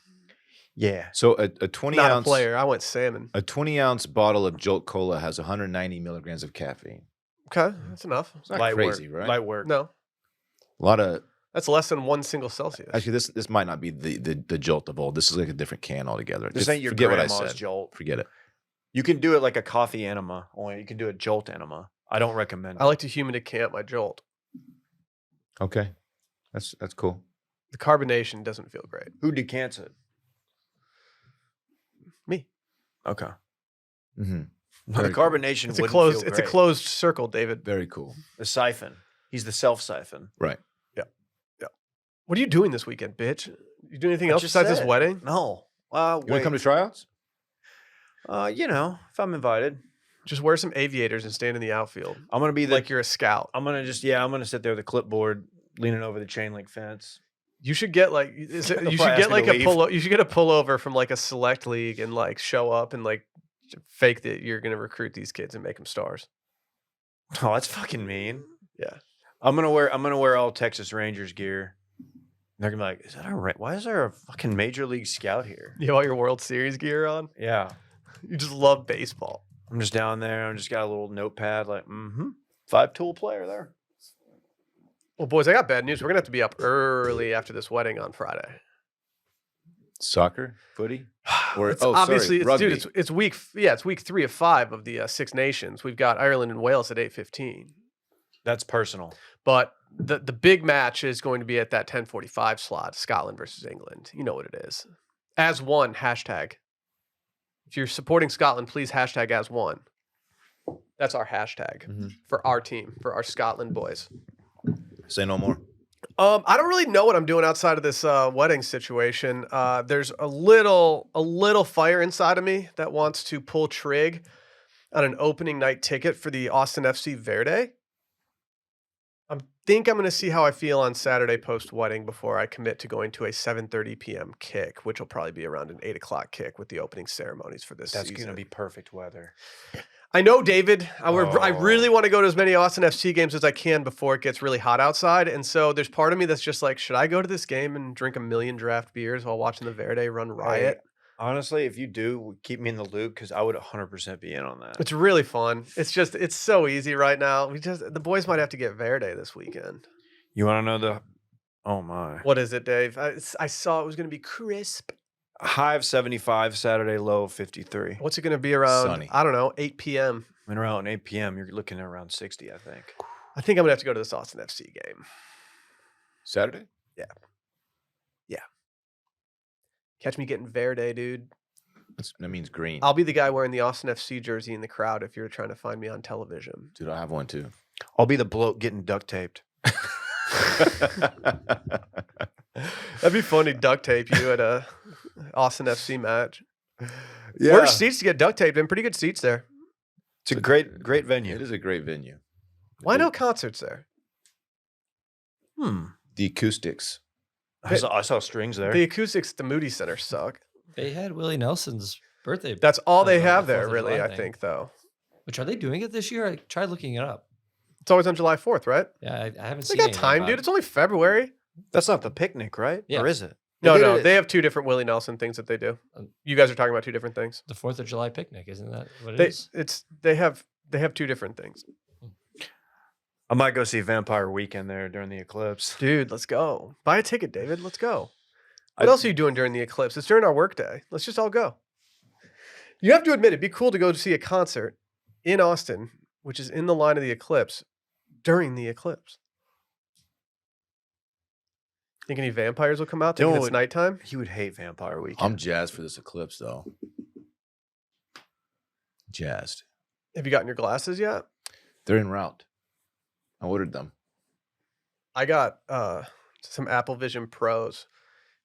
Yeah. So a 20 Not ounce a player. I went salmon. A 20-ounce bottle of Jolt Cola has 190 milligrams of caffeine. Okay, that's enough. It's not Light crazy, work. right? Light work. No, A lot of that's less than 1 single Celsius. actually, this might not be the Jolt of old. This is like a different can altogether. This Just ain't your forget what I grandma's said. Jolt. Forget it. You can do it like a coffee enema, only you can do a Jolt enema. I don't recommend it. I like to humidicant my Jolt. Okay, that's cool. The carbonation doesn't feel great. Who decants it? Me. Okay. Mm-hmm. The Very cool. carbonation It's a wouldn't closed. feel It's a great. closed circle, David. Very cool. The siphon. He's the self siphon. Right. What are you doing this weekend, bitch? You doing anything I else just besides this said. wedding? No. You want to come to tryouts? If I'm invited, Just wear some aviators and stand in the outfield I'm gonna be like you're a scout. I'm gonna sit there with a clipboard, leaning over the chain link fence. You should get like you should They'll probably get ask me like to a leave. you should get a pullover from like a select league and like show up and like fake that you're gonna recruit these kids and make them stars. Oh, that's fucking mean. Yeah. I'm gonna wear all Texas Rangers gear. They're gonna be like, why is there a fucking major league scout here? You have all your World Series gear on. Yeah. You just love baseball. I'm just down there. I'm just got a little notepad, like, 5-tool player there. Well, boys, I got bad news. We're gonna have to be up early after this wedding on Friday. Soccer, footy, or It's obviously, rugby. it's week 3 of 5 of the Six Nations. We've got Ireland and Wales at 8:15. That's personal. But the big match is going to be at that 10:45 slot, Scotland versus England. You know what it is. As one, hashtag. If you're supporting Scotland, please hashtag as one. That's our hashtag for our team, for our Scotland boys. Say no more. I don't really know what I'm doing outside of this wedding situation. There's a little fire inside of me that wants to pull trig on an opening night ticket for the Austin FC Verde. I think I'm going to see how I feel on Saturday post-wedding before I commit to going to a 7:30 p.m. kick, which will probably be around an 8 o'clock kick with the opening ceremonies for this That's season. gonna be perfect weather. I know, David. I Oh. really want to go to as many Austin FC games as I can before it gets really hot outside. And so there's part of me that's just like, should I go to this game and drink a million draft beers while watching the Verde run riot? Honestly, if you do, keep me in the loop because I would 100% be in on that. It's really fun. It's so easy right now. The boys might have to get Verde this weekend. You want to know the? Oh my! What is it, Dave? I saw it was going to be crisp. High of 75 Saturday, low of 53. What's it going to be around? Sunny. I don't know, 8 p.m. I mean, around 8 p.m., you're looking at around 60, I think. I think I'm going to have to go to this Austin FC game. Saturday? Catch me getting Verde, dude. That means green. I'll be the guy wearing the Austin FC jersey in the crowd if you're trying to find me on television. Dude, I have one too. I'll be the bloke getting duct taped. That'd be funny, duct tape you at a Austin FC match. Yeah. Worst seats to get duct taped in. Pretty good seats there. It's a great venue. It is a great venue. Why no concerts there? The acoustics. I saw strings there. The acoustics at the Moody Center suck. They had Willie Nelson's birthday. That's all they on the have there, 4th of really, July I thing. think, though. Which are they doing it this year? I tried looking it up. It's always on July 4th, right? Yeah, I haven't They seen got anything time, about dude. it. It's only February. That's not the picnic, right? Yeah. Or is it? No, they have two different Willie Nelson things that they do. Um, You guys are talking about two different things. The 4th of July picnic, isn't that what it They is? they have two different things. I might go see Vampire Weekend there during the eclipse. Dude, let's go. Buy a ticket, David. Let's go. What else are you doing during the eclipse? It's during our workday. Let's just all go. You have to admit, it'd be cool to go to see a concert in Austin, which is in the line of the eclipse, during the eclipse. Think any vampires will come out thinking it's Dude. nighttime? He would hate Vampire Weekend. I'm jazzed for this eclipse, though. jazzed. Have you gotten your glasses yet? They're en route. I ordered them. I got some Apple Vision Pros,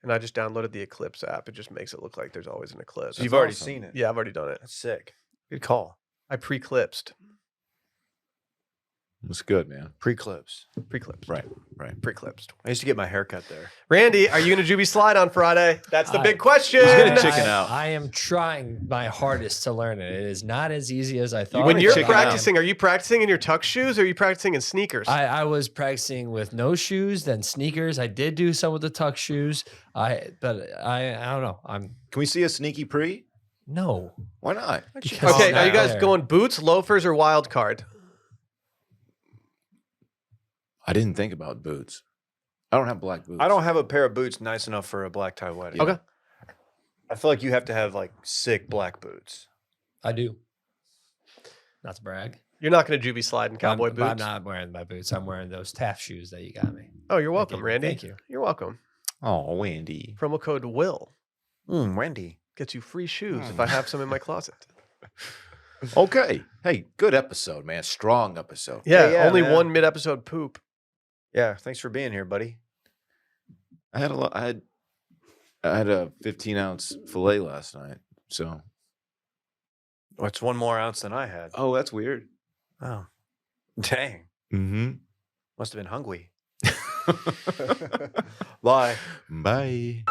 and I just downloaded the Eclipse app. It just makes it look like there's always an eclipse. So you've already awesome. seen it. Yeah, I've already done it. That's sick. Good call. I pre-clipsed. It's good, man. Pre-clips. Pre-clipsed. Right. Pre-clipsed. I used to get my hair cut there. Randy, are you going to Juvie Slide on Friday? That's the big question. He's gonna chicken out. I am trying my hardest to learn it. It is not as easy as I thought. When you're chicken out. practicing, are you practicing in your tuck shoes or are you practicing in sneakers? I was practicing with no shoes, then sneakers. I did do some with the tuck shoes. But I don't know. Can we see a sneaky pre? No. Why not? Because Okay, it's are you not guys there. going boots, loafers, or wild card? I didn't think about boots. I don't have black boots. I don't have a pair of boots nice enough for a black tie wedding. Okay. I feel like you have to have like sick black boots. I do. Not to brag. You're not going to Juvie Slide in cowboy I'm boots? not wearing my boots. I'm wearing those Taft shoes that you got me. Oh, you're welcome, you. Randy. Thank you. You're welcome. Oh, Wendy. Promo code WILL Wendy. gets you free shoes if I have some in my closet. Okay. Hey, good episode, man. Strong episode. Yeah, only man. one mid-episode poop. Yeah, thanks for being here, buddy. I had a lot. I had a 15-ounce fillet last night. So. What's 1 more ounce than I had? Oh, that's weird. Oh, dang. Mm-hmm. Must have been hungry. Bye. Bye.